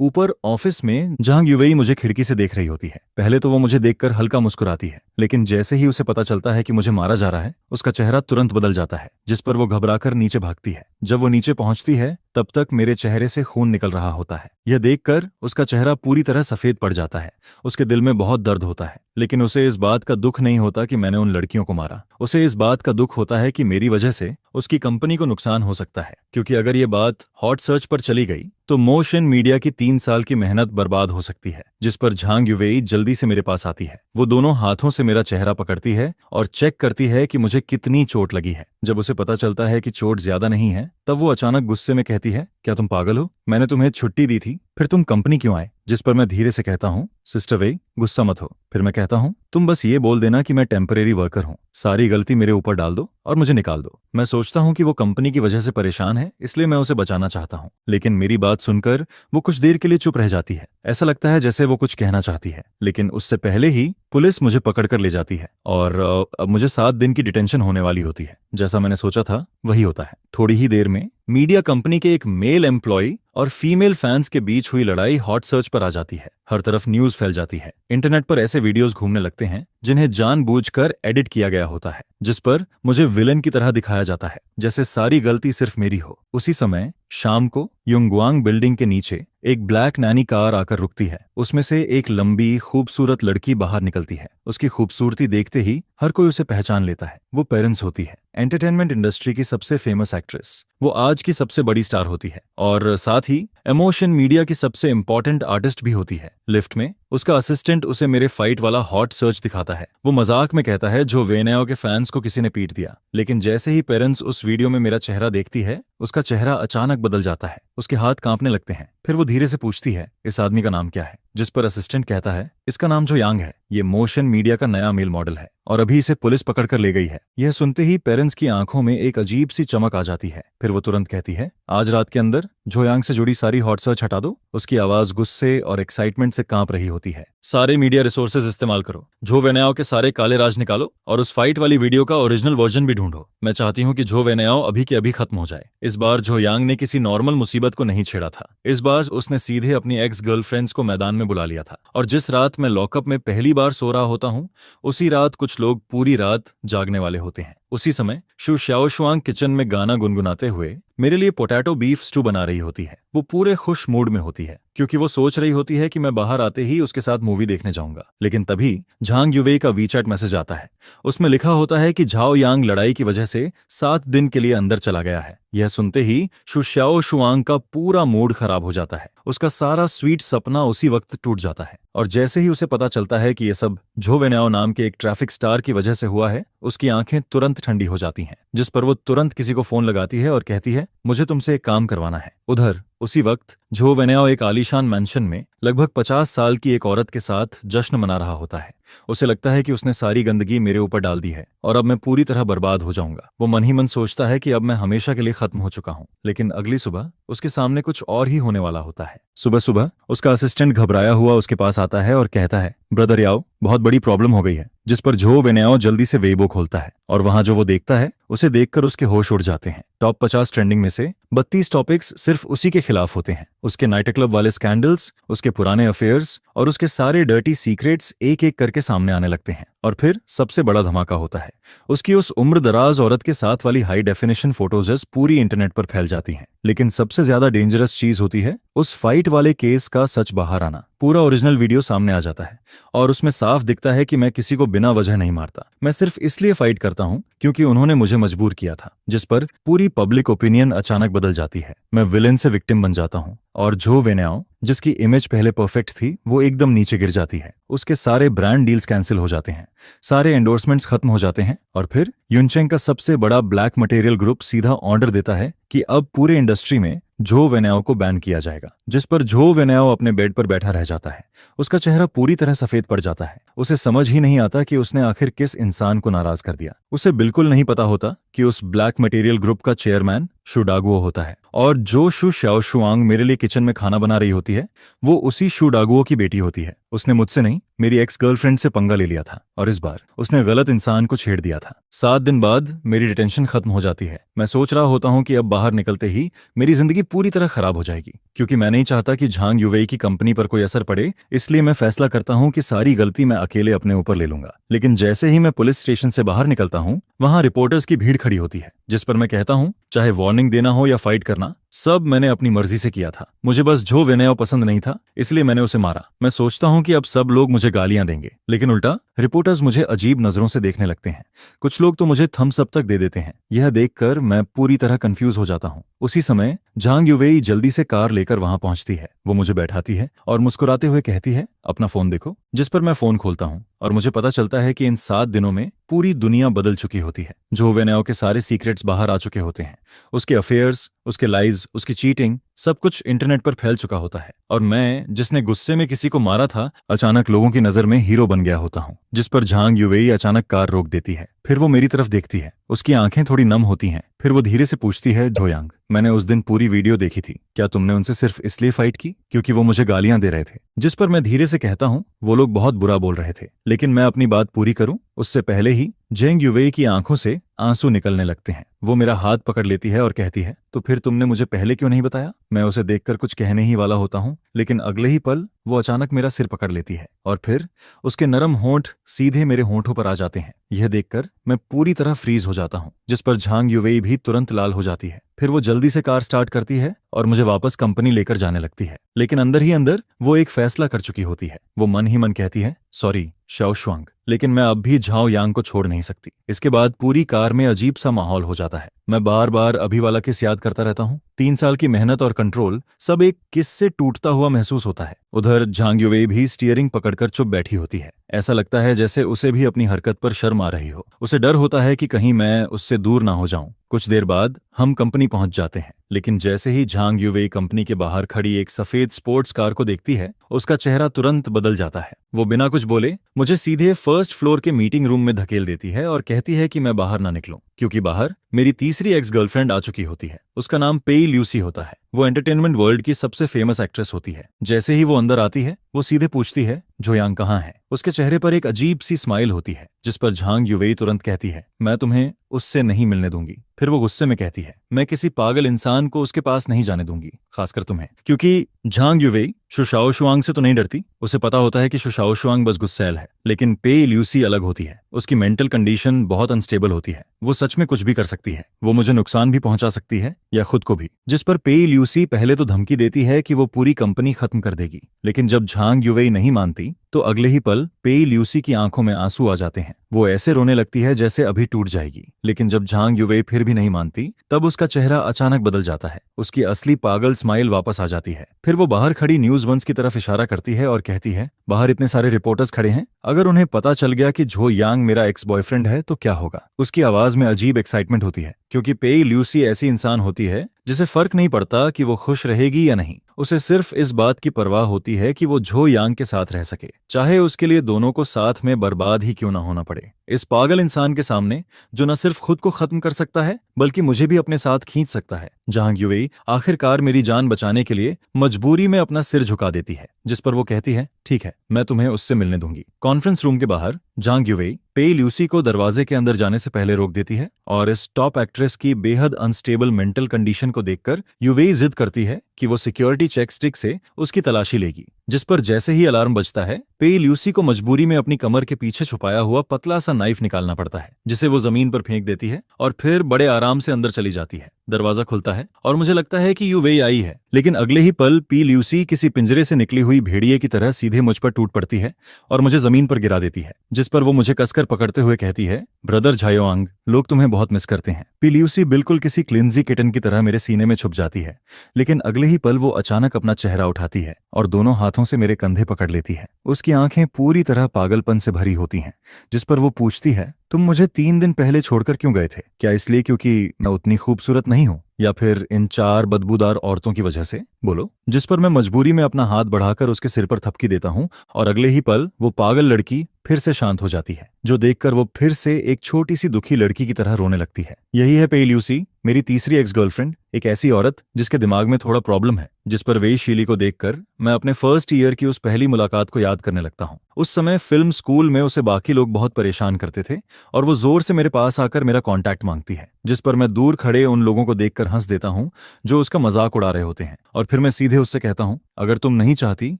ऊपर ऑफिस में झांग युवेई मुझे खिड़की से देख रही होती है। पहले तो वो मुझे देखकर हल्का मुस्कुराती है, लेकिन जैसे ही उसे पता चलता है कि मुझे मारा जा रहा है, उसका चेहरा तुरंत बदल जाता है, जिस पर वो घबराकर नीचे भागती है। जब वो नीचे पहुंचती है तब तक मेरे चेहरे से खून निकल रहा होता है। यह देखकर उसका चेहरा पूरी तरह सफेद पड़ जाता है। उसके दिल में बहुत दर्द होता है, लेकिन उसे इस बात का दुख नहीं होता कि मैंने उन लड़कियों को मारा। उसे इस बात का दुख होता है कि मेरी वजह से उसकी कंपनी को नुकसान हो सकता है, क्योंकि अगर ये बात हॉट सर्च पर चली गई तो मोशन मीडिया की 3 साल की मेहनत बर्बाद हो सकती है। जिस पर झांग युवेई जल्दी से मेरे पास आती है। वो दोनों हाथों से मेरा चेहरा पकड़ती है और चेक करती है कि मुझे कितनी चोट लगी है। जब उसे पता चलता है कि चोट ज्यादा नहीं है, तब वो अचानक गुस्से में कहती है, क्या तुम पागल हो? मैंने तुम्हें छुट्टी दी थी, फिर तुम कंपनी क्यों आए? जिस पर मैं धीरे से कहता हूँ, सिस्टर वेई, गुस्सा मत हो। फिर मैं कहता हूँ, तुम बस ये बोल देना कि मैं टेम्परेरी वर्कर हूँ, सारी गलती मेरे ऊपर डाल दो और मुझे निकाल दो। मैं सोचता हूँ कि वो कंपनी की वजह से परेशान है, इसलिए मैं उसे बचाना चाहता हूँ, लेकिन मेरी बात सुनकर वो कुछ देर के लिए चुप रह जाती है। ऐसा लगता है जैसे वो कुछ कहना चाहती है, लेकिन उससे पहले ही पुलिस मुझे पकड़ कर ले जाती है और अब मुझे 7 दिन की डिटेंशन होने वाली होती है। जैसा मैंने सोचा था वही होता है। थोड़ी ही देर में मीडिया कंपनी के एक मेल एम्प्लॉय और फीमेल फैंस के बीच हुई लड़ाई हॉट सर्च पर आ जाती है। हर तरफ न्यूज फैल जाती है। इंटरनेट पर ऐसे वीडियोस घूमने लगते हैं जिन्हें जानबूझकर एडिट किया गया होता है, जिस पर मुझे विलेन की तरह दिखाया जाता है, जैसे सारी गलती सिर्फ मेरी हो। उसी समय शाम को युंगवांग बिल्डिंग के नीचे एक ब्लैक नैनी कार आकर रुकती है। उसमें से एक लंबी खूबसूरत लड़की बाहर निकलती है। उसकी खूबसूरती देखते ही हर कोई उसे पहचान लेता है। वो पेरेंट्स होती है, एंटरटेनमेंट इंडस्ट्री की सबसे फेमस एक्ट्रेस। वो आज की सबसे बड़ी स्टार होती है और साथ ही इमोशन मीडिया की सबसे इंपॉर्टेंट आर्टिस्ट भी होती है। लिफ्ट में उसका असिस्टेंट उसे मेरे फाइट वाला हॉट सर्च दिखाता है। वो मजाक में कहता है जो वेनेओ के फैंस को किसी ने पीट दिया, लेकिन जैसे ही पेरेंट्स उस वीडियो में मेरा चेहरा देखती है, उसका चेहरा अचानक बदल जाता है। उसके हाथ कांपने लगते हैं। फिर वो धीरे से पूछती है, इस आदमी का नाम क्या है? जिस पर असिस्टेंट कहता है, इसका नाम जो यांग है, ये मोशन मीडिया का नया मेल मॉडल है और अभी इसे पुलिस पकड़ कर ले गई है। यह सुनते ही पेरेंट्स की आंखों में एक अजीब सी चमक आ जाती है। फिर वो तुरंत कहती है, आज रात के अंदर जो यांग से जुड़ी सारी हॉट सर्च हटा दो। उसकी आवाज गुस्से और एक्साइटमेंट से कांप रही होती है। सारे मीडिया रिसोर्सेज इस्तेमाल करो, जो वेनेओ के सारे काले राज निकालो और उस फाइट वाली वीडियो का ओरिजिनल वर्जन भी ढूंढो। मैं चाहती हूँ कि जो वेनेओ अभी के अभी खत्म हो जाए। इस बार जो यांग ने किसी नॉर्मल मुसीबत को नहीं छेड़ा था। इस बार उसने सीधे अपनी एक्स गर्लफ्रेंड्स को मैदान में बुला लिया था। और जिस रात मैं लॉकअप में पहली बार सो रहा होता हूँ, उसी रात कुछ लोग पूरी रात जागने वाले होते हैं। उसी समय शु शाओशुआंग किचन में गाना गुनगुनाते हुए मेरे लिए पोटैटो बीफ स्टू बना रही होती है। वो पूरे खुश मूड में होती है, क्योंकि वो सोच रही होती है कि मैं बाहर आते ही उसके साथ मूवी देखने जाऊंगा। लेकिन तभी झांग युवेई का वीचैट मैसेज आता है। उसमें लिखा होता है कि झाओ यांग लड़ाई की वजह से 7 दिन के लिए अंदर चला गया है। यह सुनते ही शु शाओशुआंग का पूरा मूड खराब हो जाता है। उसका सारा स्वीट सपना उसी वक्त टूट जाता है और जैसे ही उसे पता चलता है कि यह सब झो वेनेओ नाम के एक ट्रैफिक स्टार की वजह से हुआ है, उसकी आंखें तुरंत ठंडी हो जाती हैं। जिस पर वो तुरंत किसी को फोन लगाती है और कहती है, मुझे तुमसे एक काम करवाना है। उधर उसी वक्त झो वेनेओ एक आलीशान मैंशन में लगभग 50 साल की एक औरत के साथ जश्न मना रहा होता है। उसे लगता है कि उसने सारी गंदगी मेरे ऊपर डाल दी है और अब मैं पूरी तरह बर्बाद हो जाऊंगा। वो मन ही मन सोचता है कि अब मैं हमेशा के लिए खत्म हो चुका हूं। लेकिन अगली सुबह उसके सामने कुछ और ही होने वाला होता है। सुबह सुबह उसका असिस्टेंट घबराया हुआ उसके पास आता है और कहता है, ब्रदर याओ, बहुत बड़ी प्रॉब्लम हो गई है। जिस पर झो वेनेओ जल्दी से वेबो खोलता है और वहां जो वो देखता है उसे देखकर उसके होश उड़ जाते हैं। टॉप 50 ट्रेंडिंग में से 32 टॉपिक्स सिर्फ उसी के खिलाफ होते हैं। उसके नाइट क्लब वाले स्कैंडल्स, उसके पुराने अफेयर्स और उसके सारे डर्टी सीक्रेट्स एक एक करके सामने आने लगते हैं। और फिर सबसे बड़ा धमाका होता है, उसकी उस उम्र दराज औरत के साथ वाली हाई डेफिनेशन फोटोजेस पूरी इंटरनेट पर फैल जाती हैं। लेकिन सबसे ज्यादा डेंजरस चीज होती है उस फाइट वाले केस का सच बाहर आना। पूरा ओरिजिनल वीडियो सामने आ जाता है और उसमें साफ दिखता है कि मैं किसी को बिना वजह नहीं मारता, मैं सिर्फ इसलिए फाइट करता हूं क्योंकि उन्होंने मुझे मजबूर किया था। जिस पर पूरी पब्लिक ओपिनियन अचानक बदल जाती है। मैं विलेन से विक्टिम बन जाता हूं और जो वेन्याओ जिसकी इमेज पहले परफेक्ट थी वो एकदम नीचे गिर जाती है। उसके सारे ब्रांड डील्स कैंसिल हो जाते हैं, सारे एंडोर्समेंट्स खत्म हो जाते हैं और फिर युनचेंग का सबसे बड़ा ब्लैक मटेरियल ग्रुप सीधा ऑर्डर देता है कि अब पूरे इंडस्ट्री में झो वेन्याओ को बैन किया जाएगा। जिस पर झो वेन्याओ अपने बेड पर बैठा रह जाता है। उसका चेहरा पूरी तरह सफेद पड़ जाता है। उसे समझ ही नहीं आता कि उसने आखिर किस इंसान को नाराज कर दिया। उसे बिल्कुल नहीं पता होता कि उस ब्लैक मटेरियल ग्रुप का चेयरमैन शु डागुओ होता है और जो शु शाओशुआंग मेरे लिए किचन में खाना बना रही होती है वो उसी शु डागुओ की बेटी होती है। उसने मुझसे नहीं, मेरी एक्स गर्लफ्रेंड से पंगा ले लिया था और इस बार उसने गलत इंसान को छेड़ दिया था। 7 दिन बाद मेरी डिटेंशन खत्म हो जाती है। मैं सोच रहा होता हूं कि अब बाहर निकलते ही मेरी जिंदगी पूरी तरह खराब हो जाएगी, क्योंकि मैं नहीं चाहता कि झांग युवेई की कंपनी पर कोई असर पड़े। इसलिए मैं फैसला करता हूं कि सारी गलती मैं अकेले अपने ऊपर ले लूंगा। लेकिन जैसे ही मैं पुलिस स्टेशन से बाहर निकलता हूं वहां रिपोर्टर्स की भीड़ खड़ी होती है, जिस पर मैं कहता हूं चाहे वार्निंग देना हो या फाइट करना, सब मैंने अपनी मर्जी से किया था। मुझे बस झो वेन्याओ पसंद नहीं था, इसलिए मैंने उसे मारा। मैं सोचता हूं कि अब सब लोग मुझे गालियां देंगे, लेकिन उल्टा रिपोर्टर्स मुझे अजीब नजरों से देखने लगते हैं। कुछ लोग तो मुझे थम्स अप तक दे देते हैं। यह देखकर मैं पूरी तरह कंफ्यूज हो जाता हूं। उसी समय झांग युवेई जल्दी से कार लेकर वहां पहुंचती है। वो मुझे बैठाती है और मुस्कुराते हुए कहती है, अपना फोन देखो। जिस पर मैं फोन खोलता हूं और मुझे पता चलता है कि इन 7 दिनों में पूरी दुनिया बदल चुकी होती है। झो वेन्याओ के सारे सीक्रेट्स बाहर आ चुके होते हैं। उसके अफेयर्स, उसके लाइज, उसकी चीटिंग, सब कुछ इंटरनेट पर फैल चुका होता है। और मैं, जिसने गुस्से में किसी को मारा था, अचानक लोगों की नजर में हीरो बन गया होता हूं। जिस पर झांग युवेई अचानक कार रोक देती है। फिर वो मेरी तरफ देखती है। उसकी आंखें थोड़ी नम होती हैं। फिर वो धीरे से पूछती है, झोयांग, मैंने उस दिन पूरी वीडियो देखी थी, क्या तुमने उनसे सिर्फ इसलिए फाइट की क्योंकि वो मुझे गालियां दे रहे थे? जिस पर मैं धीरे से कहता हूं, वो लोग बहुत बुरा बोल रहे थे, लेकिन मैं अपनी बात पूरी करूं उससे पहले ही जेंग युवेई की आंखों से आंसू निकलने लगते हैं। वो मेरा हाथ पकड़ लेती है और कहती है, तो फिर तुमने मुझे पहले क्यों नहीं बताया? मैं उसे देखकर कुछ कहने ही वाला होता हूं, लेकिन अगले ही पल वो अचानक मेरा सिर पकड़ लेती है और फिर उसके नरम होंठ सीधे मेरे होंठों पर आ जाते हैं। यह देखकर मैं पूरी तरह फ्रीज हो जाता हूं। जिस पर झांग युवेई भी तुरंत लाल हो जाती है। फिर वो जल्दी से कार स्टार्ट करती है और मुझे वापस कंपनी लेकर जाने लगती है। लेकिन अंदर ही अंदर वो एक फैसला कर चुकी होती है। वो मन ही मन कहती है, सॉरी शाओशुआंग, लेकिन मैं अब भी झाओ यांग को छोड़ नहीं सकती। इसके बाद पूरी कार में अजीब सा माहौल हो जाता है। मैं बार बार अभी वाला किस याद करता रहता हूँ। 3 साल की मेहनत और कंट्रोल सब एक किस से टूटता हुआ महसूस होता है। उधर झांग युवेई भी स्टीयरिंग पकड़कर चुप बैठी होती है। ऐसा लगता है जैसे उसे भी अपनी हरकत पर शर्म आ रही हो। उसे डर होता है कि कहीं मैं उससे दूर ना हो जाऊं। कुछ देर बाद हम कंपनी पहुंच जाते हैं, लेकिन जैसे ही झांग युवेई कंपनी के बाहर खड़ी एक सफेद स्पोर्ट्स कार को देखती है, उसका चेहरा तुरंत बदल जाता है। वो बिना कुछ बोले मुझे सीधे फर्स्ट फ्लोर के मीटिंग रूम में धकेल देती है और कहती है कि मैं बाहर ना निकलूं, क्योंकि बाहर मेरी तीसरी एक्स गर्लफ्रेंड आ चुकी होती है। उसका नाम पेई ल्यूसी होता है। वो एंटरटेनमेंट वर्ल्ड की सबसे फेमस एक्ट्रेस होती है। जैसे ही वो अंदर आती है, वो सीधे पूछती है, झोयांग कहाँ है? उसके चेहरे पर एक अजीब सी स्माइल होती है, जिस पर झांग युवेई तुरंत कहती है, मैं तुम्हें उससे नहीं मिलने दूंगी। फिर वो गुस्से में कहती है, मैं किसी पागल इंसान को उसके पास नहीं जाने दूंगी, खासकर तुम्हें। क्योंकि झांग युवेई शु शाओशुआंग से तो नहीं डरती। उसे पता होता है कि शु शाओशुआंग बस गुस्सैल है, लेकिन पेई ल्यूसी अलग होती है। उसकी मेंटल कंडीशन बहुत अनस्टेबल होती है। वो सच में कुछ भी कर सकती है। वो मुझे नुकसान भी पहुंचा सकती है या खुद को भी। जिस पर पेई ल्यूसी पहले तो धमकी देती है कि वो पूरी कंपनी खत्म कर देगी, लेकिन जब झांग युवेई नहीं मानती तो अगले ही पल पेई ल्यूसी की आंखों में आंसू आ जाते हैं। वो ऐसे रोने लगती है जैसे अभी टूट जाएगी। लेकिन जब झांग युवेई फिर भी नहीं मानती, तब उसका चेहरा अचानक बदल जाता है। उसकी असली पागल स्माइल वापस आ जाती है। फिर वो बाहर खड़ी न्यूज वंस की तरफ इशारा करती है और कहती है, बाहर इतने सारे रिपोर्टर्स खड़े हैं, अगर उन्हें पता चल गया कि झो यांग मेरा एक्स बॉयफ्रेंड है तो क्या होगा? उसकी आवाज में अजीब एक्साइटमेंट होती है, क्योंकि पेई ल्यूसी ऐसी इंसान होती है जिसे फर्क नहीं पड़ता कि वो खुश रहेगी या नहीं। उसे सिर्फ इस बात की परवाह होती है कि वो झो यांग के साथ रह सके, चाहे उसके लिए दोनों को साथ में बर्बाद ही क्यों ना होना पड़े। इस पागल इंसान के सामने, जो न सिर्फ खुद को खत्म कर सकता है बल्कि मुझे भी अपने साथ खींच सकता है, झांग युवेई आखिरकार मेरी जान बचाने के लिए मजबूरी में अपना सिर झुका देती है। जिस पर वो कहती है, ठीक है, मैं तुम्हें उससे मिलने दूंगी। कॉन्फ्रेंस रूम के बाहर झांग युवेई पेई ल्यूसी को दरवाजे के अंदर जाने से पहले रोक देती है और इस टॉप एक्ट्रेस की बेहद अनस्टेबल मेंटल कंडीशन को देखकर युवेई जिद करती है कि वो सिक्योरिटी चेक स्टिक से उसकी तलाशी लेगी। जिस पर जैसे ही अलार्म बजता है पे ल्यूसी को मजबूरी में अपनी कमर के पीछे छुपाया हुआ पतला सा नाइफ निकालना पड़ता है, जिसे वो जमीन पर फेंक देती है और फिर बड़े आराम से अंदर चली जाती है। दरवाजा खुलता है और मुझे लगता है कि यू वही आई है, लेकिन अगले ही पल पी ल्यूसी किसी पिंजरे से निकली हुई भेड़िए की तरह सीधे मुझ पर टूट पड़ती है और मुझे जमीन पर गिरा देती है, जिस पर वो मुझे कसकर पकड़ते हुए कहती है, ब्रदर झायोआंग, लोग तुम्हें बहुत मिस करते हैं। पी ल्यूसी बिल्कुल किसी क्लिंजी किटन की तरह मेरे सीने में छुप जाती है, लेकिन अगले ही पल वो अचानक अपना चेहरा उठाती है और दोनों हाथों से मेरे कंधे पकड़ लेती है। उसकी आंखें पूरी तरह पागलपन से भरी होती हैं, जिस पर वो पूछती है, तुम मुझे 3 दिन पहले छोड़कर क्यों गए थे? क्या इसलिए क्योंकि मैं उतनी खूबसूरत नहीं हूं, या फिर इन 4 बदबूदार औरतों की वजह से? बोलो। जिस पर मैं मजबूरी में अपना हाथ बढ़ाकर उसके सिर पर थपकी देता हूं और अगले ही पल वो पागल लड़की फिर से शांत हो जाती है, जो देखकर वो फिर से एक छोटी सी दुखी लड़की की तरह रोने लगती है। यही है पे ल्यूसी, मेरी तीसरी एक्स गर्लफ्रेंड, एक ऐसी औरत जिसके दिमाग में थोड़ा प्रॉब्लम है। जिस पर वेई शीली को देखकर मैं अपने फर्स्ट ईयर की उस पहली मुलाकात को याद करने लगता हूँ। उस समय फिल्म स्कूल में उसे बाकी लोग बहुत परेशान करते थे और वो जोर से मेरे पास आकर मेरा कांटेक्ट मांगती है, जिस पर मैं दूर खड़े उन लोगों को देखकर हंस देता हूँ जो उसका मजाक उड़ा रहे होते हैं, और फिर मैं सीधे उससे कहता हूँ, अगर तुम नहीं चाहती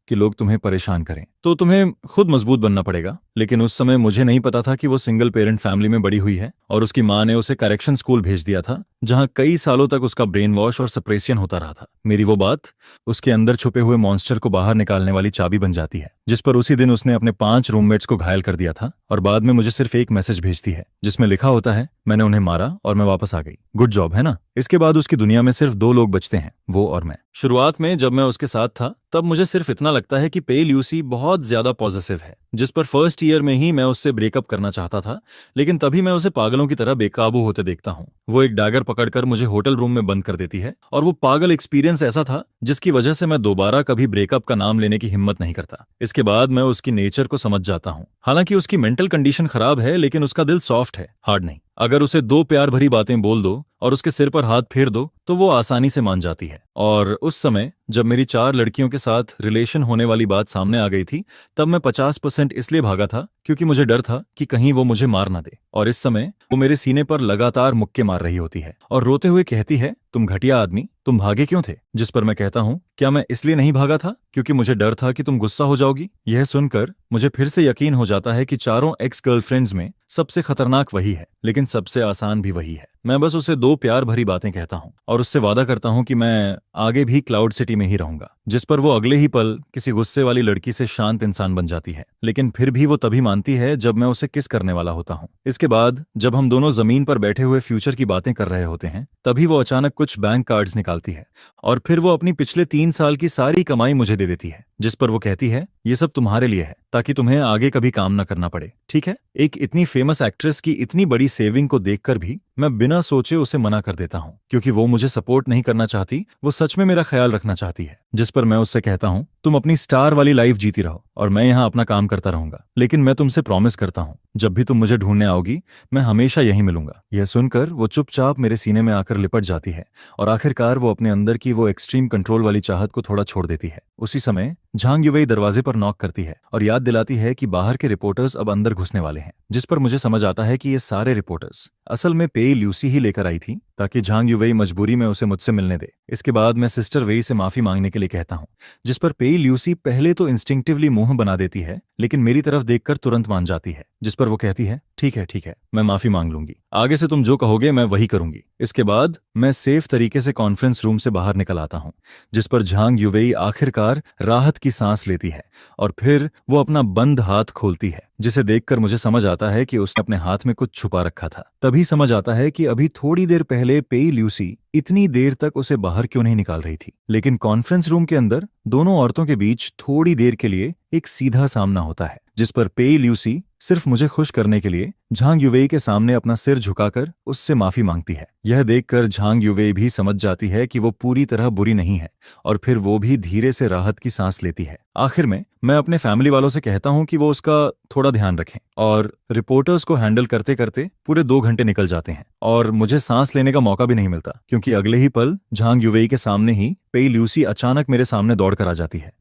कि लोग तुम्हें परेशान करें तो तुम्हें खुद मजबूत बनना पड़ेगा। लेकिन उस समय मुझे नहीं पता था कि वो सिंगल पेरेंट फैमिली में बड़ी हुई है और उसकी माँ ने उसे करेक्शन स्कूल भेज दिया था, जहां कई सालों तक उसका ब्रेन वॉश और सप्रेसियन होता रहा था। मेरी वो बात उसके अंदर छुपे हुए मॉन्स्टर को बाहर निकालने वाली चाबी बन जाती है, जिस पर उसी दिन उसने अपने 5 रूममेट्स को घायल कर दिया था और बाद में मुझे सिर्फ एक मैसेज भेजती है जिसमें लिखा होता है, मैंने उन्हें मारा और मैं वापस आ गई। गुड जॉब, है ना? इसके बाद उसकी दुनिया में सिर्फ 2 लोग बचते हैं, वो और मैं। शुरुआत में जब मैं उसके साथ था तब मुझे सिर्फ इतना लगता है कि पे ल्यूसी बहुत ज्यादा पॉजिटिव है, जिस पर फर्स्ट ईयर में ही मैं उससे ब्रेकअप करना चाहता था, लेकिन तभी मैं उसे पागलों की तरह बेकाबू होते देखता हूँ। वो एक डैगर पकड़कर मुझे होटल रूम में बंद कर देती है और वो पागल एक्सपीरियंस ऐसा था जिसकी वजह से मैं दोबारा कभी ब्रेकअप का नाम लेने की हिम्मत नहीं करता। इसके बाद मैं उसकी नेचर को समझ जाता हूँ। हालांकि उसकी मेंटल कंडीशन खराब है, लेकिन उसका दिल सॉफ्ट है, हार्ड नहीं। अगर उसे 2 प्यार भरी बातें बोल दो और उसके सिर पर हाथ फेर दो तो वो आसानी से मान जाती है। और उस समय जब मेरी 4 लड़कियों के साथ रिलेशन होने वाली बात सामने आ गई थी, तब मैं 50% इसलिए भागा था क्योंकि मुझे डर था कि कहीं वो मुझे मार ना दे। और इस समय वो मेरे सीने पर लगातार मुक्के मार रही होती है और रोते हुए कहती है, तुम घटिया आदमी, तुम भागे क्यों थे? जिस पर मैं कहता हूँ, क्या मैं इसलिए नहीं भागा था क्योंकि मुझे डर था कि तुम गुस्सा हो जाओगी? यह सुनकर मुझे फिर से यकीन हो जाता है कि चारों एक्स गर्लफ्रेंड्स में सबसे खतरनाक वही है, लेकिन सबसे आसान भी वही है। मैं बस उसे 2 प्यार भरी बातें कहता हूँ और उससे वादा करता हूँ कि मैं आगे भी क्लाउड सिटी में ही रहूंगा। जिस पर वो अगले ही पल किसी गुस्से वाली लड़की से शांत इंसान बन जाती है, लेकिन फिर भी वो तभी मानती है जब मैं उसे किस करने वाला होता हूँ। इसके बाद जब हम दोनों जमीन पर बैठे हुए फ्यूचर की बातें कर रहे होते हैं, तभी वो अचानक कुछ बैंक कार्ड्स निकालती है और फिर वो अपनी पिछले 3 साल की सारी कमाई मुझे दे देती है, जिस पर वो कहती है, ये सब तुम्हारे लिए है ताकि तुम्हें आगे कभी काम न करना पड़े, ठीक है? एक इतनी फेमस एक्ट्रेस की इतनी बड़ी सेविंग को देखकर भी मैं बिना सोचे उसे मना कर देता हूँ, क्योंकि वो मुझे सपोर्ट नहीं करना चाहती, वो सच में मेरा ख्याल रखना चाहती है। जिस पर मैं उससे कहता हूँ, तुम अपनी स्टार वाली लाइफ जीती रहो और मैं यहाँ अपना काम करता रहूंगा, लेकिन मैं तुमसे प्रॉमिस करता हूँ, जब भी तुम मुझे ढूंढने आओगी मैं हमेशा यहीं मिलूंगा। यह सुनकर वो चुपचाप मेरे सीने में आकर लिपट जाती है और आखिरकार वो अपने अंदर की वो एक्सट्रीम कंट्रोल वाली चाहत को थोड़ा छोड़ देती है। उसी समय झांग युवेई दरवाजे पर नॉक करती है और याद दिलाती है कि बाहर के रिपोर्टर्स अब अंदर घुसने वाले हैं, जिस पर मुझे समझ आता है कि ये सारे रिपोर्टर्स असल में पे ल्यूसी ही लेकर आई थी ताकि झांग युवेई मजबूरी में उसे मुझसे मिलने दे। इसके बाद मैं सिस्टर वेई से माफी मांगने के लिए कहता हूँ, जिस पर पे ल्यूसी पहले तो इंस्टिंक्टिवली मुंह बना देती है, लेकिन मेरी तरफ देखकर तुरंत मान जाती है। जिस पर वो कहती है, ठीक है, मैं माफी मांग लूंगी, आगे से तुम जो कहोगे मैं वही करूंगी। इसके बाद मैं सेफ तरीके से कॉन्फ्रेंस रूम से बाहर निकल आता हूँ, जिस पर झांग युवेई आखिरकार राहत की सांस लेती है और फिर वो अपना बंद हाथ खोलती है, जिसे देखकर मुझे समझ आता है कि उसने अपने हाथ में कुछ छुपा रखा था। तभी समझ आता है कि अभी थोड़ी देर पहले पे ल्यूसी इतनी देर तक उसे बाहर क्यों नहीं निकाल रही थी। लेकिन कॉन्फ्रेंस रूम के अंदर दोनों औरतों के बीच थोड़ी देर के लिए एक सीधा सामना होता है, जिस पर पे ल्यूसी सिर्फ मुझे खुश करने के लिए झांग युवेई के सामने अपना सिर झुकाकर उससे माफी मांगती है। यह देखकर झांग युवेई भी समझ जाती है कि वो पूरी तरह बुरी नहीं है और फिर वो भी धीरे से राहत की सांस लेती है। आखिर में मैं अपने फैमिली वालों से कहता हूँ कि वो उसका थोड़ा ध्यान रखें, और रिपोर्टर्स को हैंडल करते करते पूरे 2 घंटे निकल जाते हैं और मुझे सांस लेने का मौका भी नहीं मिलता, क्योंकि अगले ही पल झांग युवेई के सामने ही पे ल्यूसी अचानक मेरे सामने दौड़कर आ जाती है,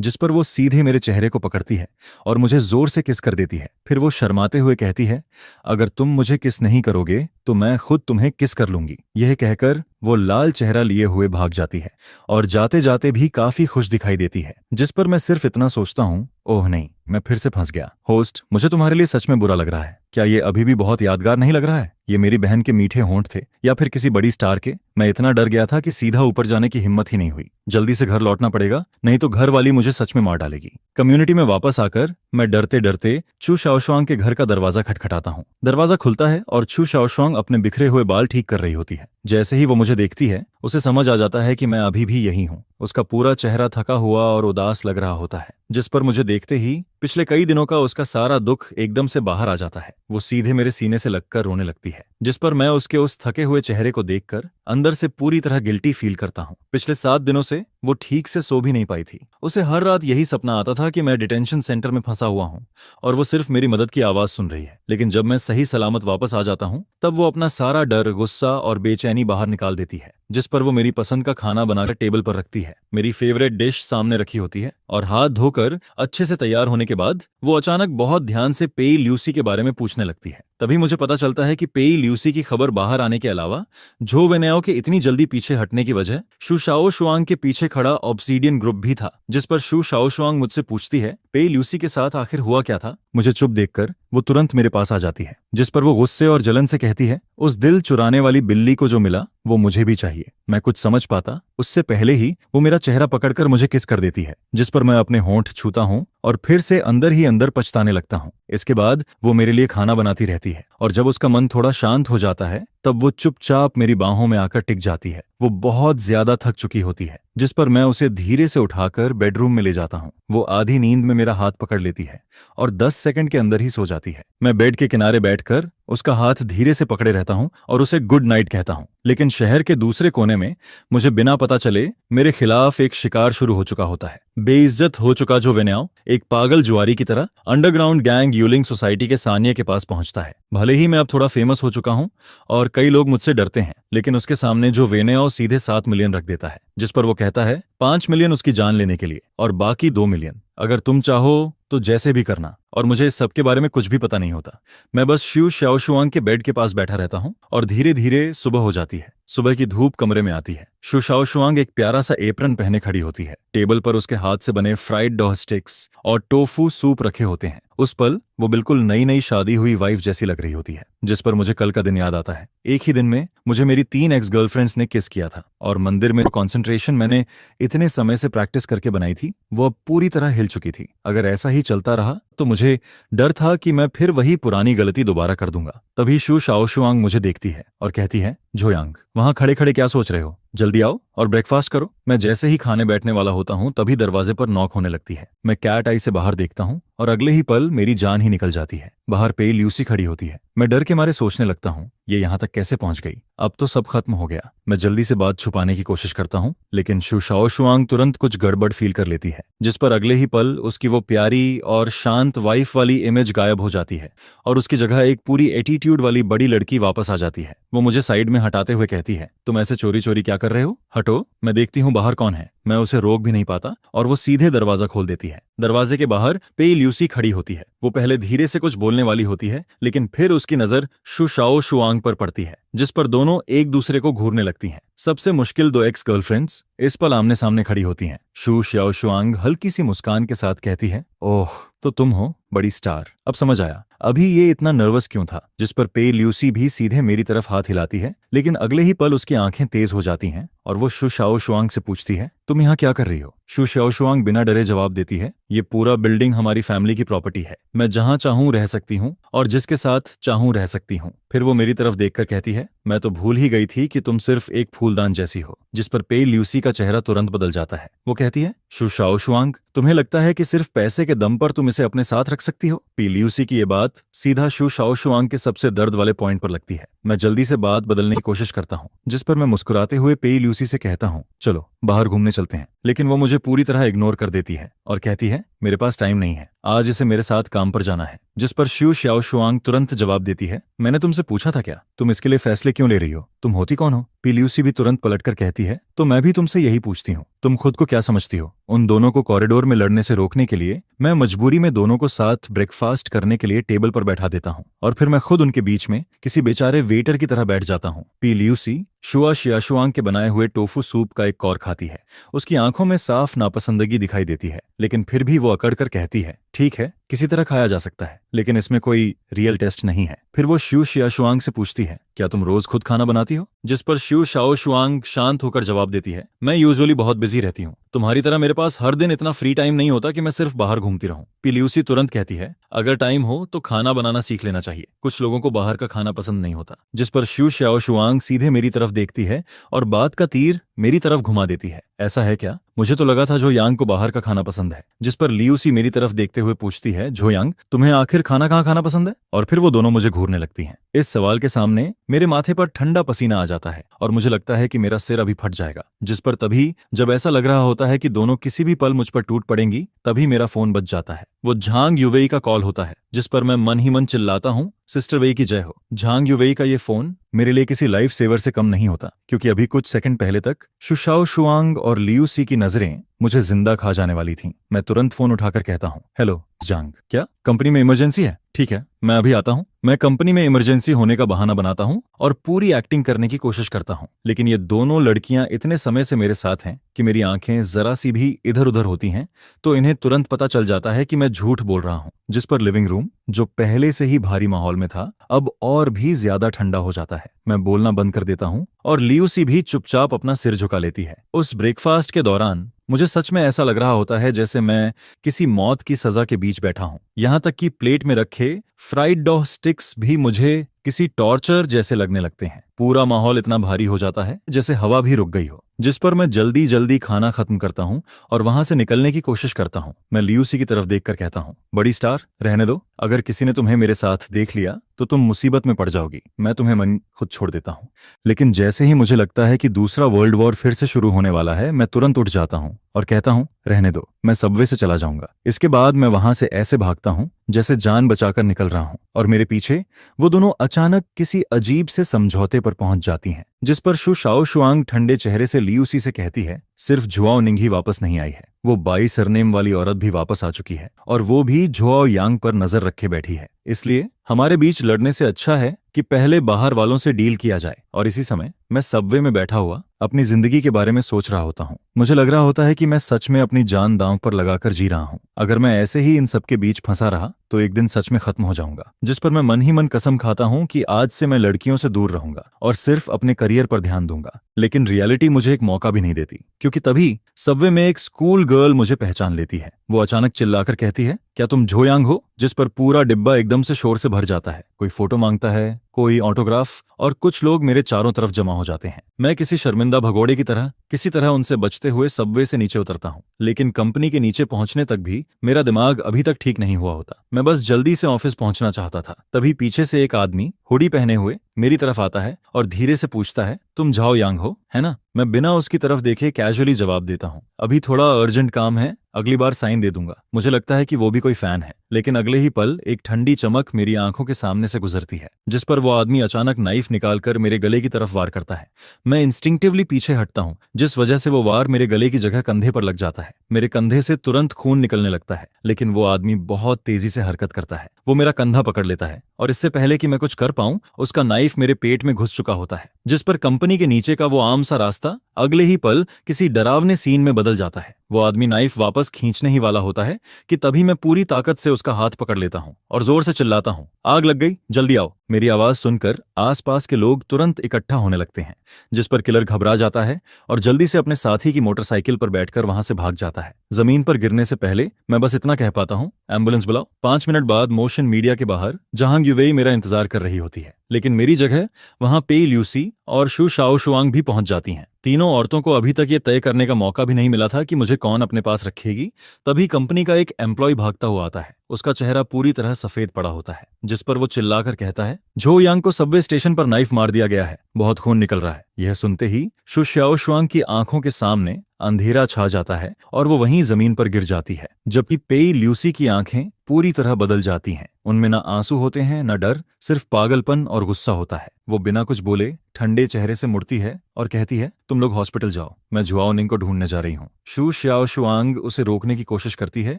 जिस पर वो सीधे मेरे चेहरे को पकड़ती है और मुझे जोर से किस कर देती है। फिर वो शर्माते हुए कहती है, अगर तुम मुझे किस नहीं करोगे तो मैं खुद तुम्हें किस कर लूंगी। यह कहकर वो लाल चेहरा लिए हुए भाग जाती है और जाते जाते भी काफी खुश दिखाई देती है, जिस पर मैं सिर्फ इतना सोचता हूँ, ओह नहीं, मैं फिर से फंस गया। होस्ट, मुझे तुम्हारे लिए सच में बुरा लग रहा है। क्या ये अभी भी बहुत यादगार नहीं लग रहा है? ये मेरी बहन के मीठे होंठ थे या फिर किसी बड़ी स्टार के? मैं इतना डर गया था कि सीधा ऊपर जाने की हिम्मत ही नहीं हुई। जल्दी से घर लौटना पड़ेगा, नहीं तो घर वाली मुझे सच में मार डालेगी। कम्युनिटी में वापस आकर मैं डरते डरते चू शाओशुआंग के घर का दरवाजा खटखटाता हूँ। दरवाजा खुलता है और चू शाओशुआंग अपने बिखरे हुए बाल ठीक कर रही होती है। जैसे ही वो मुझे देखती है, उसे समझ आ जाता है कि मैं अभी भी यही हूँ। उसका पूरा चेहरा थका हुआ और उदास लग रहा होता है, जिस पर मुझे देखते ही पिछले कई दिनों का उसका सारा दुख एकदम से बाहर आ जाता है। वो सीधे मेरे सीने से लगकर रोने लगती है, जिस पर मैं उसके उस थके हुए चेहरे को देखकर अंदर से पूरी तरह गिल्टी फील करता हूँ। पिछले 7 दिनों से वो ठीक से सो भी नहीं पाई थी। उसे हर रात यही सपना आता था कि मैं डिटेंशन सेंटर में फंसा हुआ हूँ और वो सिर्फ मेरी मदद की आवाज सुन रही है। लेकिन जब मैं सही सलामत वापस आ जाता हूँ, तब वो अपना सारा डर, गुस्सा और बेचैनी बाहर निकाल देती है, जिस पर वो मेरी पसंद का खाना बनाकर टेबल पर रखती है। मेरी फेवरेट डिश सामने रखी होती है और हाथ धोकर अच्छे से तैयार होने के बाद वो अचानक बहुत ध्यान से पेई ल्यूसी के बारे में पूछने लगती है। तभी मुझे पता चलता है कि पेई ल्यूसी की खबर बाहर आने के अलावा झो वेनेओ के इतनी जल्दी पीछे हटने की वजह शू शाओशुआंग के पीछे खड़ा ऑब्सीडियन ग्रुप भी था, जिस पर शू शाओशुआंग मुझसे पूछती है, पेई ल्यूसी के साथ आखिर हुआ क्या था? मुझे चुप देखकर वो तुरंत मेरे पास आ जाती है, जिस पर वो गुस्से और जलन से कहती है, उस दिल चुराने वाली बिल्ली को जो मिला वो मुझे भी चाहिए। मैं कुछ समझ पाता उससे पहले ही वो मेरा चेहरा पकड़कर मुझे किस कर देती है, जिस पर मैं अपने होंठ छूता हूँ और फिर से अंदर ही अंदर पछताने लगता हूँ। इसके बाद वो मेरे लिए खाना बनाती रहती है और जब उसका मन थोड़ा शांत हो जाता है, तब वो चुपचाप मेरी बाहों में आकर टिक जाती है। वो बहुत ज्यादा थक चुकी होती है, जिस पर मैं उसे धीरे से उठाकर बेडरूम में ले जाता हूँ। वो आधी नींद में मेरा हाथ पकड़ लेती है और 10 सेकंड के अंदर ही सो जाती है। मैं बेड के किनारे बैठकर उसका हाथ धीरे से पकड़े रहता हूँ और उसे गुड नाइट कहता हूँ। लेकिन शहर के दूसरे कोने में मुझे बिना पता चले मेरे खिलाफ एक शिकार शुरू हो चुका होता है। बेइज्जत हो चुका जो वेन्याओ एक पागल जुआरी की तरह अंडरग्राउंड गैंग यूलिंग सोसाइटी के सानिया के पास पहुंचता है। भले ही मैं अब थोड़ा फेमस हो चुका हूं और कई लोग मुझसे डरते हैं, लेकिन उसके सामने जो वेन्याओ सीधे 7 मिलियन रख देता है, जिस पर वो कहता है 5 मिलियन उसकी जान लेने के लिए और बाकी 2 मिलियन अगर तुम चाहो तो जैसे भी करना। और मुझे इस सब के बारे में कुछ भी पता नहीं होता। मैं बस शू शाओशुआंग के बेड के पास बैठा रहता हूँ और धीरे धीरे सुबह हो जाती है। सुबह की धूप कमरे में आती है। शू शाओशुआंग एक प्यारा सा एप्रन पहने खड़ी होती है। टेबल पर उसके हाथ से बने फ्राइड डॉ स्टिक्स और टोफू सूप रखे होते हैं। उस पल वो बिल्कुल नई नई शादी हुई वाइफ जैसी लग रही होती है, जिस पर मुझे कल का दिन याद आता है। एक ही दिन में मुझे मेरी 3 एक्स गर्लफ्रेंड्स ने किस किया था और मंदिर में कॉन्सेंट्रेशन मैंने इतने समय से प्रैक्टिस करके बनाई थी, वो अब पूरी तरह हिल चुकी थी। अगर ऐसा ही चलता रहा तो मुझे डर था कि मैं फिर वही पुरानी गलती दोबारा कर दूंगा। तभी शू शाओशुआंग मुझे देखती है और कहती है, झोयांग, वहां खड़े खड़े क्या सोच रहे हो? जल्दी आओ और ब्रेकफास्ट करो। मैं जैसे ही खाने बैठने वाला होता हूँ, तभी दरवाजे पर नॉक होने लगती है। मैं कैट आई से बाहर देखता हूँ और अगले ही पल मेरी जान ही निकल जाती है। बाहर पेई ल्यूसी खड़ी होती है। मैं डर के मारे सोचने लगता हूँ, ये यहाँ तक कैसे पहुंच गई? अब तो सब खत्म हो गया। मैं जल्दी से बात छुपाने की कोशिश करता हूँ, लेकिन शू शाओशुआंग तुरंत कुछ गड़बड़ फील कर लेती है, जिस पर अगले ही पल उसकी वो प्यारी और शांत वाइफ वाली इमेज गायब हो जाती है और उसकी जगह एक पूरी एटीट्यूड वाली बड़ी लड़की वापस आ जाती है। वो मुझे साइड में हटाते हुए कहती है, तुम ऐसे चोरी चोरी क्या कर रहे हो? हटो, मैं देखती हूँ बाहर कौन है। मैं उसे रोक भी नहीं पाता और वो सीधे दरवाजा खोल देती है। दरवाजे के बाहर पेई ल्यूसी खड़ी होती है। वो पहले धीरे से कुछ बोलने वाली होती है, लेकिन फिर उसकी नजर शू शाओशुआंग पर पड़ती है, जिस पर दोनों एक दूसरे को घूरने लगती हैं। सबसे मुश्किल 2 एक्स गर्लफ्रेंड्स इस पल आमने सामने खड़ी होती हैं। शू शाओशुआंग हल्की सी मुस्कान के साथ कहती है, ओह, तो तुम हो बड़ी स्टार। अब समझ आया अभी ये इतना नर्वस क्यों था। जिस पर पेई ल्यूसी भी सीधे मेरी तरफ हाथ हिलाती है, लेकिन अगले ही पल उसकी आंखें तेज हो जाती हैं और वो शू शाओशुआंग से पूछती है, तुम यहाँ क्या कर रही हो? शू शाओशुआंग बिना डरे जवाब देती है, ये पूरा बिल्डिंग हमारी फैमिली की प्रॉपर्टी है। मैं जहां चाहूं रह सकती हूँ और जिसके साथ चाहूं रह सकती हूँ। फिर वो मेरी तरफ देखकर कहती है, मैं तो भूल ही गई थी कि तुम सिर्फ एक फूलदान जैसी हो। जिस पर पेई ल्यूसी का चेहरा तुरंत बदल जाता है। वो कहती है, शू शाओशुआंग, तुम्हें लगता है कि सिर्फ पैसे के दम पर तुम इसे अपने साथ रख सकती हो? पेई ल्यूसी की ये बात सीधा शू शाओशुआंग के सबसे दर्द वाले पॉइंट पर लगती है। मैं जल्दी से बात बदलने की कोशिश करता हूँ, जिस पर मैं मुस्कुराते हुए पेई ल्यूसी से कहता हूँ, चलो बाहर घूमने चलते हैं। लेकिन वो मुझे पूरी तरह इग्नोर कर देती है और कहती है, मेरे पास टाइम नहीं है, आज इसे मेरे साथ काम पर जाना है। जिस पर शिव शाओ शुआंग तुरंत जवाब देती है, मैंने तुमसे पूछा था क्या, तुम इसके लिए फैसले क्यों ले रही हो, तुम होती कौन हो। पी ल्यूसी भी तुरंत पलटकर कहती है, तो मैं भी तुमसे यही पूछती हूँ, तुम खुद को क्या समझती हो। उन दोनों को कॉरिडोर में लड़ने से रोकने के लिए मैं मजबूरी में दोनों को साथ ब्रेकफास्ट करने के लिए टेबल पर बैठा देता हूँ और फिर मैं खुद उनके बीच में किसी बेचारे वेटर की तरह बैठ जाता हूँ। पी ल्यूसी शुआ शियाशुआंग के बनाए हुए टोफू सूप का एक कौर खाती है। उसकी आंखों में साफ नापसंदगी दिखाई देती है, लेकिन फिर भी वो अकड़कर कहती है, ठीक है, किसी तरह खाया जा सकता है, लेकिन इसमें कोई रियल टेस्ट नहीं है। फिर वो शिव शियाशुआंग से पूछती है, क्या तुम रोज खुद खाना बनाती हो। जिस पर शिव शाओ शुआंग शांत होकर जवाब देती है, मैं यूजुअली बहुत बिजी रहती हूँ, तुम्हारी तरह मेरे पास हर दिन इतना फ्री टाइम नहीं होता कि मैं सिर्फ बाहर घूमती रहूं। पी ल्यूसी तुरंत कहती है, अगर टाइम हो तो खाना बनाना सीख लेना चाहिए, कुछ लोगों को बाहर का खाना पसंद नहीं होता। जिस पर शिव शाओ शुआंग सीधे मेरी तरफ देखती है और बात का तीर मेरी तरफ घुमा देती है, ऐसा है क्या, मुझे तो लगा था जो यांग को बाहर का खाना पसंद है। जिस पर ल्यूसी मेरी तरफ देखते हुए पूछती है, जो यांग, तुम्हें आखिर खाना कहाँ खाना पसंद है। और फिर वो दोनों मुझे घूरने लगती हैं। इस सवाल के सामने मेरे माथे पर ठंडा पसीना आ जाता है और मुझे लगता है कि मेरा सिर अभी फट जाएगा। जिस पर तभी जब ऐसा लग रहा होता है कि दोनों किसी भी पल मुझ पर टूट पड़ेंगी, तभी मेरा फोन बज जाता है। वो झांग युवेई का कॉल होता है। जिस पर मैं मन ही मन चिल्लाता हूँ, सिस्टर वेई की जय हो। झांग युवेई का ये फोन मेरे लिए किसी लाइफ सेवर से कम नहीं होता, क्योंकि अभी कुछ सेकंड पहले तक शुशाओ शुआंग और लियूसी की नजरें मुझे जिंदा खा जाने वाली थीं। मैं तुरंत फोन उठाकर कहता हूँ, हेलो जांग, क्या कंपनी में इमरजेंसी है। ठीक है, मैं अभी आता हूँ। मैं कंपनी में इमरजेंसी होने का बहाना बनाता हूँ और पूरी एक्टिंग करने की कोशिश करता हूँ, लेकिन ये दोनों लड़कियां इतने समय से मेरे साथ हैं कि मेरी आंखें जरा सी भी इधर उधर होती हैं तो इन्हें तुरंत पता चल जाता है कि मैं झूठ बोल रहा हूँ। जिस पर लिविंग रूम, जो पहले से ही भारी माहौल में था, अब और भी ज्यादा ठंडा हो जाता है। मैं बोलना बंद कर देता हूँ और लियूसी भी चुपचाप अपना सिर झुका लेती है। उस ब्रेकफास्ट के दौरान मुझे सच में ऐसा लग रहा होता है जैसे मैं किसी मौत की सजा के बीच बैठा हूं। यहां तक कि प्लेट में रखे फ्राइड डॉ स्टिक्स भी मुझे किसी टॉर्चर जैसे लगने लगते हैं। पूरा माहौल इतना भारी हो जाता है जैसे हवा भी रुक गई हो। जिस पर मैं जल्दी जल्दी खाना खत्म करता हूं और वहां से निकलने की कोशिश करता हूं। मैं लियूसी की तरफ देखकर कहता हूं, बड़ी स्टार, रहने दो, अगर किसी ने तुम्हें मेरे साथ देख लिया तो तुम मुसीबत में पड़ जाओगी, मैं तुम्हें मन खुद छोड़ देता हूं। लेकिन जैसे ही मुझे लगता है कि दूसरा वर्ल्ड वॉर फिर से शुरू होने वाला है, मैं तुरंत उठ जाता हूं और कहता हूं, रहने दो, मैं सबवे से चला जाऊंगा। इसके बाद मैं वहां से ऐसे भागता हूं जैसे जान बचाकर निकल रहा हूं और मेरे पीछे वो दोनों अचानक किसी अजीब से समझौते पर पहुंच जाती हैं। जिस पर शु शाओ शुआंग ठंडे चेहरे से लियूसी से कहती है, सिर्फ जुआओ निंग ही वापस नहीं आई है, वो 22 सरनेम वाली औरत भी वापस आ चुकी है और वो भी जुआओ यांग पर नजर रखे बैठी है। इसलिए हमारे बीच लड़ने से अच्छा है कि पहले बाहर वालों से डील किया जाए। और इसी समय मैं सबवे में बैठा हुआ अपनी जिंदगी के बारे में सोच रहा होता हूँ। मुझे लग रहा होता है कि मैं सच में अपनी जान दांव पर लगाकर जी रहा हूँ। अगर मैं ऐसे ही इन सबके बीच फंसा रहा तो एक दिन सच में खत्म हो जाऊंगा। जिस पर मैं मन ही मन कसम खाता हूँ कि आज से मैं लड़कियों से दूर रहूंगा और सिर्फ अपने करियर पर ध्यान दूंगा। लेकिन रियलिटी मुझे एक मौका भी नहीं देती, क्योंकि तभी सबवे में एक स्कूल गर्ल मुझे पहचान लेती है। वो अचानक चिल्लाकर कहती है, क्या तुम झो यांग हो। जिस पर पूरा डिब्बा एकदम से शोर से भर जाता है। कोई फोटो मांगता है, कोई ऑटोग्राफ, और कुछ लोग मेरे चारों तरफ जमा हो जाते हैं। मैं किसी शर्मिंदा भगोड़े की तरह किसी तरह उनसे बचते हुए सबवे से नीचे उतरता हूँ। लेकिन कंपनी के नीचे पहुंचने तक भी मेरा दिमाग अभी तक ठीक नहीं हुआ होता। मैं बस जल्दी से ऑफिस पहुंचना चाहता था। तभी पीछे से एक आदमी हुडी पहने हुए मेरी तरफ आता है और धीरे से पूछता है, तुम झाओ यांग हो, है ना। मैं बिना उसकी तरफ देखे कैजुअली जवाब देता हूँ, अभी थोड़ा अर्जेंट काम है, अगली बार साइन दे दूंगा। मुझे लगता है कि वो भी कोई फैन है, लेकिन अगले ही पल एक ठंडी चमक मेरी आंखों के सामने से गुजरती है। जिस पर वो आदमी अचानक नाइफ निकालकर मेरे गले की तरफ वार करता है। मैं इंस्टिंक्टिवली पीछे हटता हूँ, जिस वजह से वो वार मेरे गले की जगह कंधे पर लग जाता है। मेरे कंधे से तुरंत खून निकलने लगता है, लेकिन वो आदमी बहुत तेजी से हरकत करता है। वो मेरा कंधा पकड़ लेता है और इससे पहले कि मैं कुछ कर पाऊं, उसका नाइफ मेरे पेट में घुस चुका होता है। जिस पर कंपनी के नीचे का वो आम सा रास्ता अगले ही पल किसी डरावने सीन में बदल जाता है। वो आदमी नाइफ वापस खींचने ही वाला होता है कि तभी मैं पूरी ताकत से उसका हाथ पकड़ लेता हूँ और जोर से चिल्लाता हूँ, आग लग गई, जल्दी आओ। मेरी आवाज सुनकर आसपास के लोग तुरंत इकट्ठा होने लगते हैं। जिस पर किलर घबरा जाता है और जल्दी से अपने साथी की मोटरसाइकिल पर बैठकर वहां से भाग जाता है। जमीन पर गिरने से पहले मैं बस इतना कह पाता हूँ, एम्बुलेंस बुलाओ। 5 मिनट बाद मोशन मीडिया के बाहर झांग युवेई मेरा इंतजार कर रही होती है, लेकिन मेरी जगह वहां पे ल्यूसी और शु शाओ शुआंग भी पहुंच जाती हैं। तीनों औरतों को अभी तक ये तय करने का मौका भी नहीं मिला था कि मुझे कौन अपने पास रखेगी। तभी कंपनी का एक एम्प्लॉय भागता हुआ आता है। उसका चेहरा पूरी तरह सफेद पड़ा होता है। जिस पर वो चिल्लाकर कहता है, झो यांग को सबवे स्टेशन पर नाइफ मार दिया गया है, बहुत खून निकल रहा है। यह सुनते ही शु शाओ शुआंग की आंखों के सामने अंधेरा छा जाता है और वो वहीं जमीन पर गिर जाती है, जबकि पेई ल्यूसी की आंखें पूरी तरह बदल जाती हैं। उनमें ना आंसू होते हैं, ना डर, सिर्फ पागलपन और गुस्सा होता है। वो बिना कुछ बोले ठंडे चेहरे से मुड़ती है और कहती है, तुम लोग हॉस्पिटल जाओ, मैं जुआओनिंग को ढूंढने जा रही हूँ। शू श्याओ शुआंग उसे रोकने की कोशिश करती है,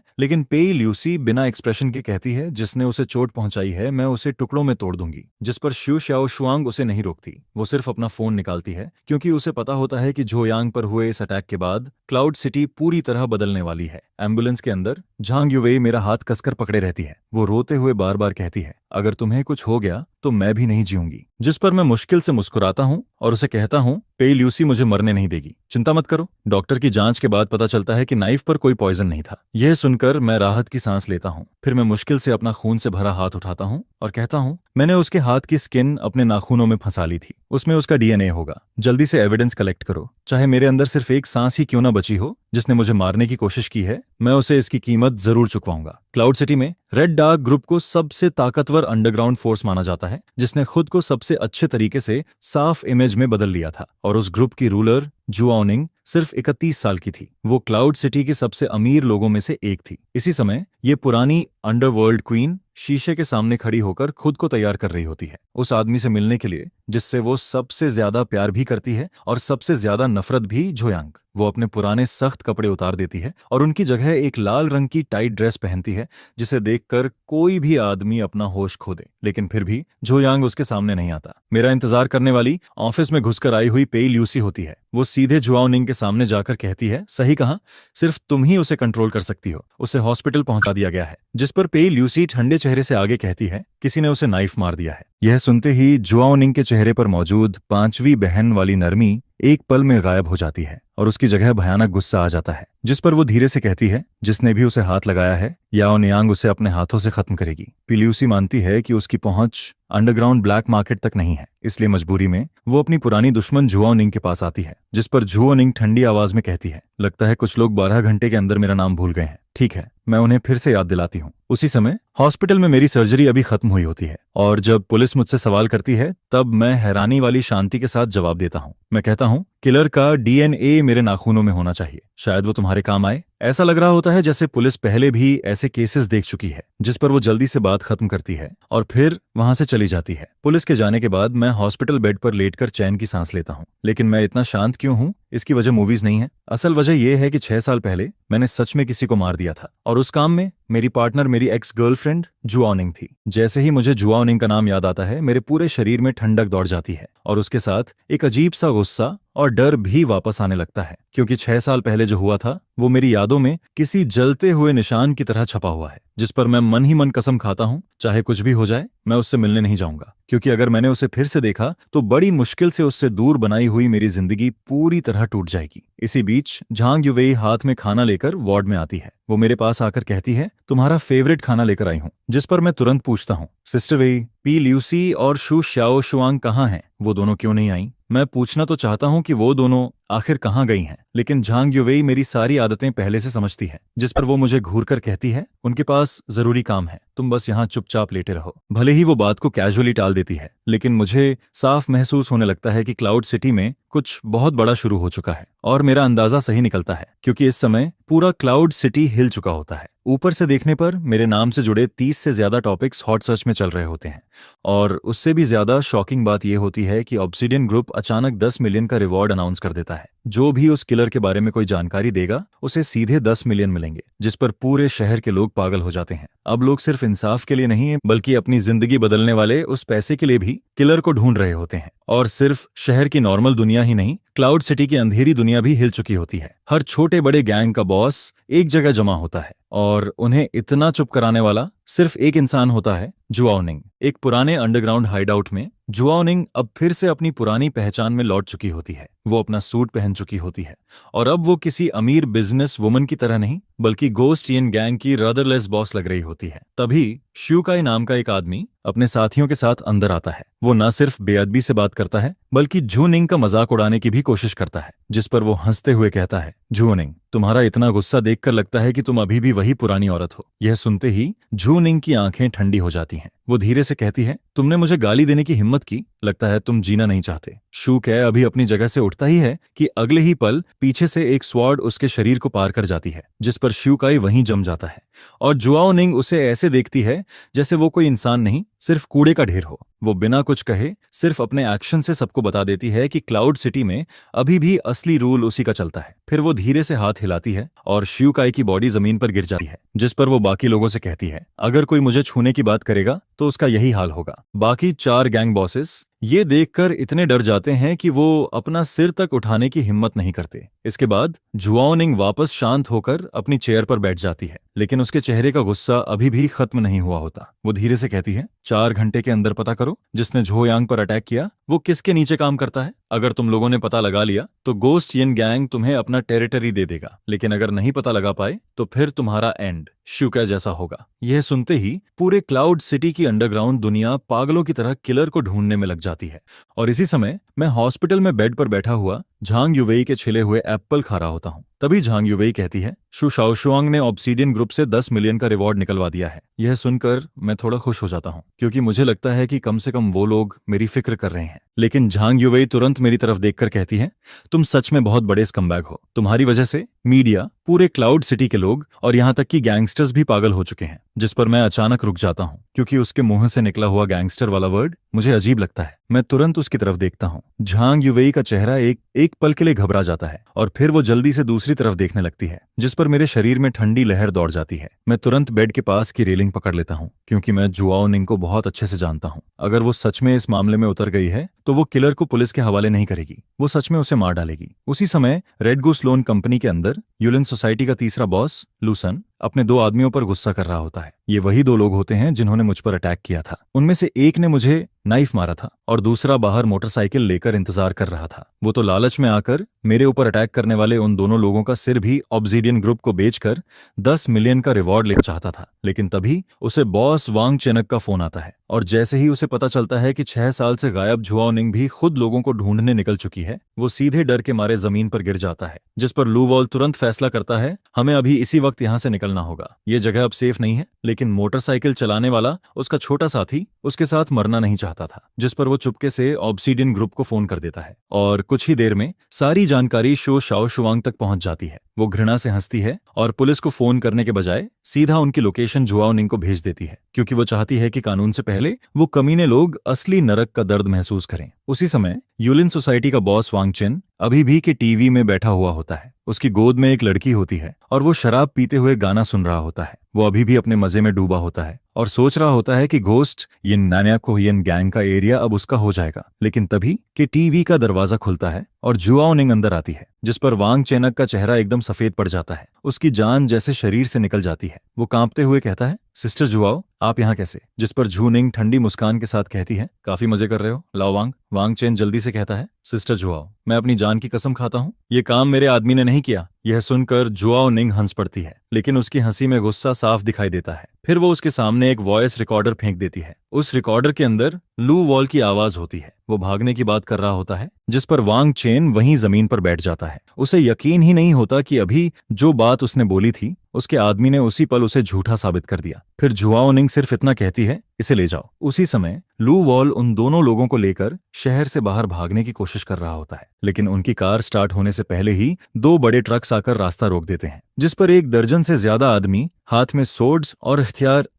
लेकिन पेई ल्यूसी बिना एक्सप्रेशन के कहती है, जिसने उसे चोट पहुंचाई है मैं उसे टुकड़ों में तोड़ दूंगी। जिस पर शू श्याओ शुआंग उसे नहीं रोकती। वो सिर्फ अपना फोन निकालती है, क्योंकि उसे पता होता है कि जोयांग पर हुए इस अटैक के बाद क्लाउड सिटी पूरी तरह बदलने वाली है। एम्बुलेंस के अंदर झांग युवेई मेरा हाथ कसकर पकड़े रहती है। वो रोते हुए बार बार कहती है, अगर तुम्हें कुछ हो गया तो मैं भी नहीं जीऊंगी। जिस पर मैं मुश्किल से मुस्कुराता हूँ और उसे कहता हूँ, पेई ल्यूसी मुझे मरने नहीं देगी, चिंता मत करो। डॉक्टर की जांच के बाद पता चलता है कि नाइफ पर कोई पॉइजन नहीं था। यह सुनकर मैं राहत की सांस लेता हूँ। फिर मैं मुश्किल से अपना खून से भरा हाथ उठाता हूँ और कहता हूँ, मैंने उसके हाथ की स्किन अपने नाखूनों में फंसा ली थी, उसमें उसका डीएनए होगा। जल्दी से एविडेंस कलेक्ट करो, चाहे मेरे अंदर सिर्फ एक सांस ही क्यों ना बची हो। जिसने मुझे मारने की कोशिश की है, मैं उसे इसकी कीमत जरूर चुकवाऊंगा। क्लाउड सिटी में रेड डार्क ग्रुप को सबसे ताकतवर अंडरग्राउंड फोर्स माना जाता है, जिसने खुद को सबसे अच्छे तरीके से साफ इमेज में बदल लिया था। और उस ग्रुप की रूलर जुआओनिंग सिर्फ 31 साल की थी। वो क्लाउड सिटी के सबसे अमीर लोगों में से एक थी। इसी समय ये पुरानी अंडरवर्ल्ड क्वीन शीशे के सामने खड़ी होकर खुद को तैयार कर रही होती है, उस आदमी से मिलने के लिए जिससे वो सबसे ज्यादा प्यार भी करती है और सबसे ज्यादा नफरत भी, जोयांग। वो अपने पुराने सख्त कपड़े उतार देती है और उनकी जगह एक लाल रंग की टाइट ड्रेस पहनती है, जिसे देखकर कोई भी आदमी अपना होश खो दे। लेकिन फिर भी जोयांग उसके सामने नहीं आता। मेरा इंतजार करने वाली ऑफिस में घुसकर आई हुई पेई ल्यूसी होती है। वो सीधे जुआओनिंग के सामने जाकर कहती है, सही कहा, सिर्फ तुम ही उसे कंट्रोल कर सकती हो, उसे हॉस्पिटल पहुंचा दिया गया है। जिस पर पेई ल्यूसी ठंडे चेहरे से आगे कहती है, किसी ने उसे नाइफ मार दिया है। यह सुनते ही जुआओनिंग के चेहरे पर मौजूद पांचवी बहन वाली नरमी एक पल में गायब हो जाती है और उसकी जगह भयानक गुस्सा आ जाता है। जिस पर वो धीरे से कहती है, जिसने भी उसे हाथ लगाया है, याओ नियांग उसे अपने हाथों से खत्म करेगी। पिल्यूसी मानती है कि उसकी पहुंच अंडरग्राउंड ब्लैक मार्केट तक नहीं है, इसलिए मजबूरी में वो अपनी पुरानी दुश्मन जुआओनिंग के पास आती है। जिस पर जुआओनिंग ठंडी आवाज में कहती है, लगता है कुछ लोग 12 घंटे के अंदर मेरा नाम भूल गए हैं। ठीक है, मैं उन्हें फिर से याद दिलाती हूँ। उसी समय हॉस्पिटल में मेरी सर्जरी अभी खत्म हुई होती है और जब पुलिस मुझसे सवाल करती है, तब मैं हैरानी वाली शांति के साथ जवाब देता हूँ। मैं कहता हूँ, किलर का डीएनए मेरे नाखूनों में होना चाहिए, शायद वो तुम्हारे काम आए। ऐसा लग रहा होता है जैसे पुलिस पहले भी ऐसे केसेस देख चुकी है। जिस पर वो जल्दी से बात खत्म करती है और फिर वहां से चली जाती है। पुलिस के जाने के बाद मैं हॉस्पिटल बेड पर लेटकर चैन की सांस लेता हूँ। लेकिन मैं इतना शांत क्यों हूँ, इसकी वजह मूवीज नहीं है। असल वजह यह है कि 6 साल पहले मैंने सच में किसी को मार दिया था और उस काम में मेरी पार्टनर मेरी एक्स गर्लफ्रेंड जुआओनिंग थी। जैसे ही मुझे जुआओनिंग का नाम याद आता है, मेरे पूरे शरीर में ठंडक दौड़ जाती है और उसके साथ एक अजीब सा गुस्सा और डर भी वापस आने लगता है, क्योंकि 6 साल पहले जो हुआ था वो मेरी यादों में किसी जलते हुए निशान की तरह छपा हुआ है, जिस पर मैं मन ही मन कसम खाता हूँ, चाहे कुछ भी हो जाए मैं उससे मिलने नहीं जाऊंगा। क्योंकि अगर मैंने उसे फिर से देखा तो बड़ी मुश्किल से उससे दूर बनाई हुई मेरी जिंदगी पूरी तरह टूट जाएगी। इसी बीच झांग युवेई हाथ में खाना लेकर वार्ड में आती है। वो मेरे पास आकर कहती है, तुम्हारा फेवरेट खाना लेकर आई हूँ। जिस पर मैं तुरंत पूछता हूँ, सिस्टर वेई, पी ल्यूसी और शू श्याओ शुआंग कहाँ हैं? वो दोनों क्यों नहीं आई? मैं पूछना तो चाहता हूँ कि वो दोनों आखिर कहाँ गई हैं, लेकिन झांग युवेई मेरी सारी आदतें पहले से समझती है। जिस पर वो मुझे घूरकर कहती है, उनके पास जरूरी काम है, तुम बस यहाँ चुपचाप लेटे रहो। भले ही वो बात को कैजुअली टाल देती है, लेकिन मुझे साफ महसूस होने लगता है कि क्लाउड सिटी में कुछ बहुत बड़ा शुरू हो चुका है। और मेरा अंदाजा सही निकलता है, क्योंकि इस समय पूरा क्लाउड सिटी हिल चुका होता है। ऊपर से देखने पर मेरे नाम से जुड़े 30 से ज्यादा टॉपिक्स हॉट सर्च में चल रहे होते हैं। और उससे भी ज्यादा शॉकिंग बात यह होती है कि ऑब्सिडियन ग्रुप अचानक 10 मिलियन का रिवॉर्ड अनाउंस कर देता है। जो भी उस किलर के बारे में कोई जानकारी देगा, उसे सीधे 10 मिलियन मिलेंगे, जिस पर पूरे शहर के लोग पागल हो जाते हैं। अब लोग सिर्फ इंसाफ के लिए नहीं, बल्कि अपनी जिंदगी बदलने वाले उस पैसे के लिए भी किलर को ढूंढ रहे होते हैं। और सिर्फ शहर की नॉर्मल दुनिया ही नहीं, क्लाउड सिटी की अंधेरी दुनिया भी हिल चुकी होती है। हर छोटे बड़े गैंग का बॉस एक जगह जमा होता है और उन्हें इतना चुप कराने वाला सिर्फ एक इंसान होता है, जुआओनिंग। एक पुराने अंडरग्राउंड हाइडआउट में जुआओनिंग अब फिर से अपनी पुरानी पहचान में लौट चुकी होती है। वो अपना सूट पहन चुकी होती है और अब वो किसी अमीर बिजनेस वुमन की तरह नहीं, बल्कि गोस्ट यिन गैंग की रदरलेस बॉस लग रही होती है। तभी श्यूकाई नाम का एक आदमी अपने साथियों के साथ अंदर आता है। वो न सिर्फ बेअदबी से बात करता है, बल्कि जूनिंग का मजाक उड़ाने की भी कोशिश करता है। जिस पर वो हंसते हुए कहता है, जूनिंग, तुम्हारा इतना गुस्सा देखकर लगता है कि तुम अभी भी वही पुरानी औरत हो। यह सुनते ही जूनिंग की आंखें ठंडी हो जाती हैं। वो धीरे से कहती है, तुमने मुझे गाली देने की हिम्मत की, लगता है तुम जीना नहीं चाहते। शूकै अभी अपनी जगह से उठता ही है कि अगले ही पल पीछे से एक स्वॉर्ड उसके शरीर को पार कर जाती है, जिस पर श्यूकाई वहीं जम जाता है। और जुआओ निंग उसे ऐसे देखती है जैसे वो कोई इंसान नहीं, सिर्फ कूड़े का ढेर हो। वो बिना कुछ कहे सिर्फ अपने एक्शन से सबको बता देती है कि क्लाउड सिटी में अभी भी असली रूल उसी का चलता है। फिर वो धीरे से हाथ हिलाती है और शियुकाई की बॉडी जमीन पर गिर जाती है, जिस पर वो बाकी लोगों से कहती है, अगर कोई मुझे छूने की बात करेगा तो उसका यही हाल होगा। बाकी 4 गैंग बॉसेस ये देखकर इतने डर जाते हैं कि वो अपना सिर तक उठाने की हिम्मत नहीं करते। इसके बाद जुआओ निंग वापस शांत होकर अपनी चेयर पर बैठ जाती है, लेकिन उसके चेहरे का गुस्सा अभी भी खत्म नहीं हुआ होता। वो धीरे से कहती है, 4 घंटे के अंदर पता करो जिसने झो यांग पर अटैक किया वो किसके नीचे काम करता है। अगर तुम लोगों ने पता लगा लिया तो गोस्ट यिन गैंग तुम्हें अपना टेरिटरी दे देगा, लेकिन अगर नहीं पता लगा पाए तो फिर तुम्हारा एंड शियुका जैसा होगा। यह सुनते ही पूरे क्लाउड सिटी की अंडरग्राउंड दुनिया पागलों की तरह किलर को ढूंढने में लग जाती है। और इसी समय मैं हॉस्पिटल में बेड पर बैठा हुआ झांग युवेई के छिले हुए एप्पल खा रहा होता हूँ। तभी झांग युवेई कहती है, शु शाओशुआंग ने ऑब्सीडियन ग्रुप से 10 मिलियन का रिवॉर्ड निकलवा दिया है। यह सुनकर मैं थोड़ा खुश हो जाता हूँ, क्योंकि मुझे लगता है कि कम से कम वो लोग मेरी फिक्र कर रहे हैं। लेकिन झांग युवेई तुरंत मेरी तरफ देखकर कहती है, तुम सच में बहुत बड़े स्कमबैग हो। तुम्हारी वजह से मीडिया, पूरे क्लाउड सिटी के लोग और यहाँ तक कि गैंगस्टर्स भी पागल हो चुके हैं। जिस पर मैं अचानक रुक जाता हूँ, क्योंकि उसके मुंह से निकला हुआ गैंगस्टर वाला वर्ड मुझे अजीब लगता है। मैं तुरंत उसकी तरफ देखता हूँ। झांग युवेई का चेहरा एक पल के लिए घबरा जाता है और फिर वो जल्दी से दूसरी तरफ देखने लगती है, जिस पर मेरे शरीर में ठंडी लहर दौड़ जाती है। मैं तुरंत बेड के पास की रेलिंग पकड़ लेता हूँ, क्योंकि मैं जुआओ निंग को बहुत अच्छे से जानता हूँ। अगर वो सच में इस मामले में उतर गई है तो वो किलर को पुलिस के हवाले नहीं करेगी, वो सच में उसे मार डालेगी। उसी समय रेड गूस लोन कंपनी के अंदर यूलिन सोसाइटी का तीसरा बॉस लूसन अपने 2 आदमियों पर गुस्सा कर रहा होता है। ये वही 2 लोग होते हैं जिन्होंने मुझ पर अटैक किया था। उनमें से एक ने मुझे नाइफ मारा था और दूसरा बाहर मोटरसाइकिल लेकर इंतजार कर रहा था। वो तो लालच में आकर मेरे ऊपर अटैक करने वाले उन दोनों लोगों का सिर भी ऑब्सीडियन ग्रुप को बेचकर 10 मिलियन का रिवॉर्ड लेना चाहता था। लेकिन तभी उसे बॉस वांग चेनक का फोन आता है, और जैसे ही उसे पता चलता है कि 6 साल से गायब जुआओ निंग भी खुद लोगों को ढूंढने निकल चुकी है, वो सीधे डर के मारे जमीन पर गिर जाता है। जिस पर लू वॉल तुरंत फैसला करता है, हमें अभी इसी वक्त यहाँ से निकलना होगा। ये जगह अब सेफ नहीं है। लेकिन मोटरसाइकिल चलाने वाला उसका छोटा साथी उसके साथ मरना नहीं चाहता था, जिस पर वो चुपके से ऑब्सीडियन ग्रुप को फोन कर देता है और कुछ ही देर में सारी जानकारी शो शाओशुआंग तक पहुंच जाती है। वो घृणा से हंसती है और पुलिस को फोन करने के बजाय सीधा उनकी लोकेशन जुआओ निंग को भेज देती है, क्योंकि वो चाहती है कि कानून से पहले वो कमीने लोग असली नरक का दर्द महसूस करें। उसी समय यूलिन सोसाइटी का बॉस वांग चेन अभी भी के टीवी में बैठा हुआ होता है। उसकी गोद में एक लड़की होती है और वो शराब पीते हुए गाना सुन रहा होता है। वो अभी भी अपने मजे में डूबा होता है और सोच रहा होता है कि घोस्ट यिन नान्याकोहियन गैंग का एरिया अब उसका हो जाएगा। लेकिन तभी के टीवी का दरवाजा खुलता है और जुआओ निंग अंदर आती है, जिस पर वांग चेनक का चेहरा एकदम सफेद पड़ जाता है। उसकी जान जैसे शरीर से निकल जाती है। वो कांपते हुए कहता है, सिस्टर जुआओ, आप यहाँ कैसे? जिस पर जू निंग ठंडी मुस्कान के साथ कहती है, काफी मजे कर रहे हो, लाओ वांग। वांग चेन जल्दी से कहता है, सिस्टर जुआओ, मैं अपनी जान की कसम खाता हूँ, ये काम मेरे आदमी ने नहीं किया। यह सुनकर जुआओ निंग हंस पड़ती है, लेकिन उसकी हंसी में गुस्सा साफ दिखाई देता है। फिर वो उसके सामने एक वॉइस रिकॉर्डर फेंक देती है। उस रिकॉर्डर के अंदर लू वॉल की आवाज होती है। वो भागने की बात कर रहा होता है, जिस पर वांग चेन वहीं जमीन पर बैठ जाता है। उसे यकीन ही नहीं होता कि अभी जो बात उसने बोली थी उसके आदमी ने उसी पल उसे झूठा साबित कर दिया। फिर जुआओ निंग सिर्फ इतना कहती है, इसे ले जाओ। उसी समय लू वॉल उन दोनों लोगों को लेकर शहर से बाहर भागने की कोशिश कर रहा होता है, लेकिन उनकी कार स्टार्ट होने से पहले ही 2 बड़े ट्रक्स आकर रास्ता रोक देते हैं, जिस पर 1 दर्जन से ज्यादा आदमी हाथ में सोर्ड्स और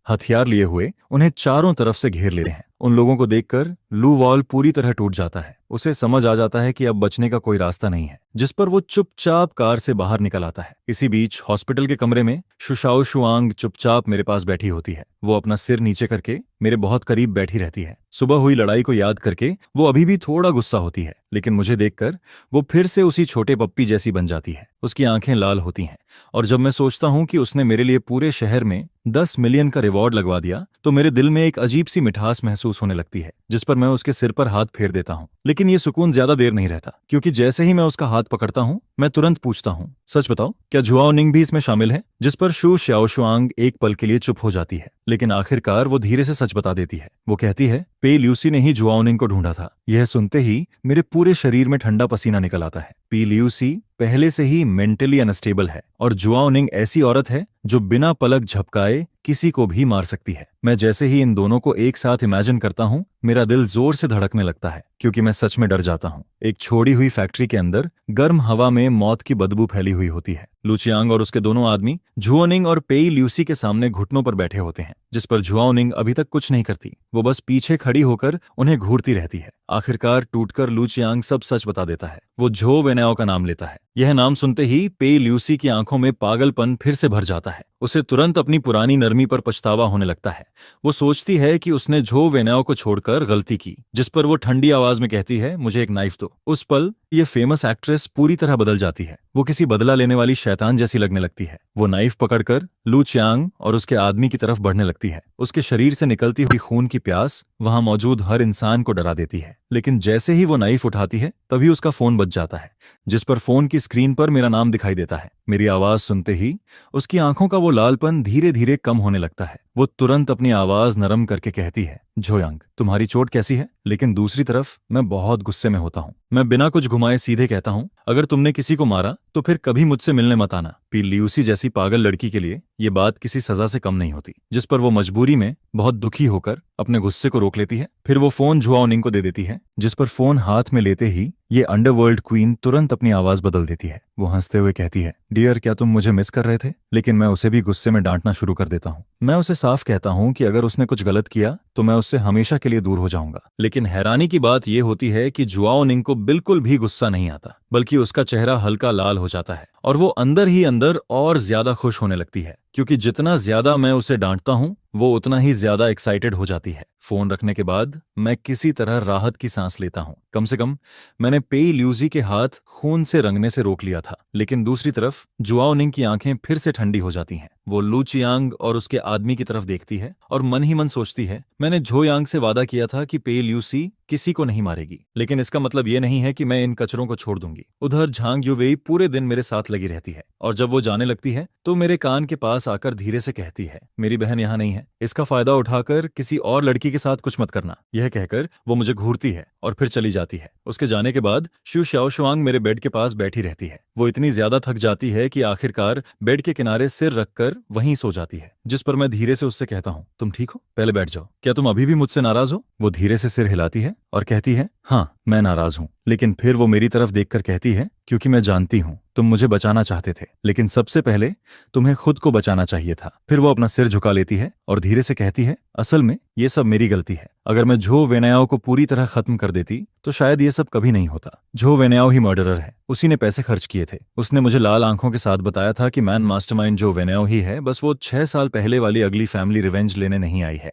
हथियार लिए हुए उन्हें चारों तरफ से घेर ले रहे हैं। उन लोगों को देखकर लू वॉल पूरी तरह टूट जाता है। उसे समझ आ जाता है कि अब बचने का कोई रास्ता नहीं है, जिस पर वो चुपचाप कार से बाहर निकल आता है। इसी बीच हॉस्पिटल के कमरे में शु शाओशुआंग चुपचाप मेरे पास बैठी होती है। वो अपना सिर नीचे करके मेरे बहुत करीब बैठी रहती है। सुबह हुई लड़ाई को याद करके वो अभी भी थोड़ा गुस्सा होती है, लेकिन मुझे देखकर वो फिर से उसी छोटे पप्पी जैसी बन जाती है। उसकी आंखें लाल होती हैं, और जब मैं सोचता हूँ कि उसने मेरे लिए पूरे शहर में 10 मिलियन का रिवॉर्ड लगवा दिया, तो मेरे दिल में एक अजीब सी मिठास महसूस होने लगती है, जिस पर मैं उसके सिर पर हाथ फेर देता हूँ। लेकिन ये सुकून ज्यादा देर नहीं रहता, क्योंकि जैसे ही मैं उसका हाथ पकड़ता हूँ, मैं तुरंत पूछता हूँ, सच बताओ, क्या जुआओ निंग भी इसमें शामिल है? जिस पर शु शाओशुआंग एक पल के लिए चुप हो जाती है, लेकिन आखिरकार वो धीरे से सच बता देती है। वो कहती है, पे ल्यूसी ने ही जुआओ निंग को ढूंढा था। यह सुनते ही मेरे पूरे शरीर में ठंडा पसीना निकल आता है। पी ल्यूसी पहले से ही मेंटली अनस्टेबल है, और जुआओ निंग ऐसी औरत है जो बिना पलक झपकाए किसी को भी मार सकती है। मैं जैसे ही इन दोनों को एक साथ इमेजिन करता हूँ, मेरा दिल जोर से धड़कने लगता है। क्योंकि मैं सच में डर जाता हूँ। एक छोड़ी हुई फैक्ट्री के अंदर गर्म हवा में मौत की बदबू फैली हुई होती है। लू चियांग और उसके दोनों आदमी झुओनिंग और पेई ल्यूसी के सामने घुटनों पर बैठे होते हैं, जिस पर झुओनिंग अभी तक कुछ नहीं करती। वो बस पीछे खड़ी होकर उन्हें घूरती रहती है। आखिरकार टूटकर लू चियांग सब सच बता देता है। वो झो वेनाओ का नाम लेता है। यह नाम सुनते ही पेई ल्यूसी की आंखों में पागलपन फिर से भर जाता है। उसे तुरंत अपनी पुरानी नरमी पर पछतावा होने लगता है। वो सोचती है कि उसने झो वेनाओ को छोड़कर गलती की, जिस पर वो ठंडी आवाज में कहती है, मुझे एक नाइफ दो। उस पल ये फेमस एक्ट्रेस पूरी तरह बदल जाती है। वो किसी बदला लेने वाली शैतान जैसी लगने लगती है। वो नाइफ पकड़कर लू चियांग और उसके आदमी की तरफ बढ़ने लगती है। उसके शरीर से निकलती हुई खून की प्यास वहां मौजूद हर इंसान को डरा देती है। लेकिन जैसे ही वो नाइफ उठाती है तभी उसका फोन बज जाता है, जिस पर फोन की स्क्रीन पर मेरा नाम दिखाई देता है। मेरी आवाज सुनते ही उसकी आंखों का वो लालपन धीरे धीरे कम होने लगता है। वो तुरंत अपनी आवाज नरम करके कहती है, झोयांग, तुम्हारी चोट कैसी है? लेकिन दूसरी तरफ मैं बहुत गुस्से में होता हूँ। मैं बिना कुछ घुमाए सीधे कहता हूँ, अगर तुमने किसी को मारा तो फिर कभी मुझसे मिलने मत आना। पी ल्यूसी जैसी पागल लड़की के लिए ये बात किसी सजा से कम नहीं होती। जिस पर वो मजबूरी में बहुत दुखी होकर अपने गुस्से को रोक लेती है। फिर वो फोन झुओनिंग को दे देती है, जिस पर फोन हाथ में लेते ही ये अंडरवर्ल्ड क्वीन तुरंत अपनी आवाज बदल देती है। वो हंसते हुए कहती है, डियर, क्या तुम मुझे मिस कर रहे थे? लेकिन मैं उसे भी गुस्से में डांटना शुरू कर देता हूँ। मैं उसे साफ कहता हूँ कि अगर उसने कुछ गलत किया तो मैं उससे हमेशा के लिए दूर हो जाऊंगा। लेकिन हैरानी की बात यह होती है कि झुओनिंग को बिल्कुल भी गुस्सा नहीं आता, बल्कि उसका चेहरा हल्का लाल हो जाता है और वो अंदर ही अंदर और ज्यादा खुश होने लगती है, क्योंकि जितना ज्यादा मैं उसे डांटता हूँ वो उतना ही ज्यादा एक्साइटेड हो जाती है। फोन रखने के बाद मैं किसी तरह राहत की सांस लेता हूँ। कम से कम मैंने पेई ल्यूसी के हाथ खून से रंगने से रोक लिया था। लेकिन दूसरी तरफ झुओनिंग की आंखें फिर से ठंडी हो जाती हैं। वो लू चियांग और उसके आदमी की तरफ देखती है और मन ही मन सोचती है, मैंने झोयांग से वादा किया था कि पेई ल्यूसी किसी को नहीं मारेगी, लेकिन इसका मतलब ये नहीं है कि मैं इन कचरों को छोड़ दूंगी। उधर झांग युवेई पूरे दिन मेरे साथ लगी रहती है और जब वो जाने लगती है तो मेरे कान के पास आकर धीरे से कहती है, मेरी बहन यहाँ नहीं है, इसका फायदा उठाकर किसी और लड़की के साथ कुछ मत करना। यह कहकर वो मुझे घूरती है और फिर चली जाती है। उसके जाने के बाद शू शाओशुआंग मेरे बेड के पास बैठी रहती है। वो इतनी ज्यादा थक जाती है कि आखिरकार बेड के किनारे सिर रखकर वहीं सो जाती है, जिस पर मैं धीरे से उससे कहता हूँ, तुम ठीक हो? पहले बैठ जाओ। क्या तुम अभी भी मुझसे नाराज हो? वो धीरे से सिर हिलाती है और कहती है, हाँ, मैं नाराज हूँ। लेकिन फिर वो मेरी तरफ देखकर कहती है, क्योंकि मैं जानती हूँ तुम मुझे बचाना चाहते थे, लेकिन सबसे पहले तुम्हें खुद को बचाना चाहिए था। फिर वो अपना सिर झुका लेती है और धीरे से कहती है, असल में ये सब मेरी गलती है। अगर मैं झो वेनाओ को पूरी तरह खत्म कर देती तो शायद ये सब कभी नहीं होता। झो वेनाओ ही मर्डरर है, उसी ने पैसे खर्च किए थे। उसने मुझे लाल आंखों के साथ बताया था कि मैन मास्टरमाइंड झो वेनाओ ही है, बस वो 6 साल पहले वाली अगली फैमिली रिवेंज लेने नहीं आई है।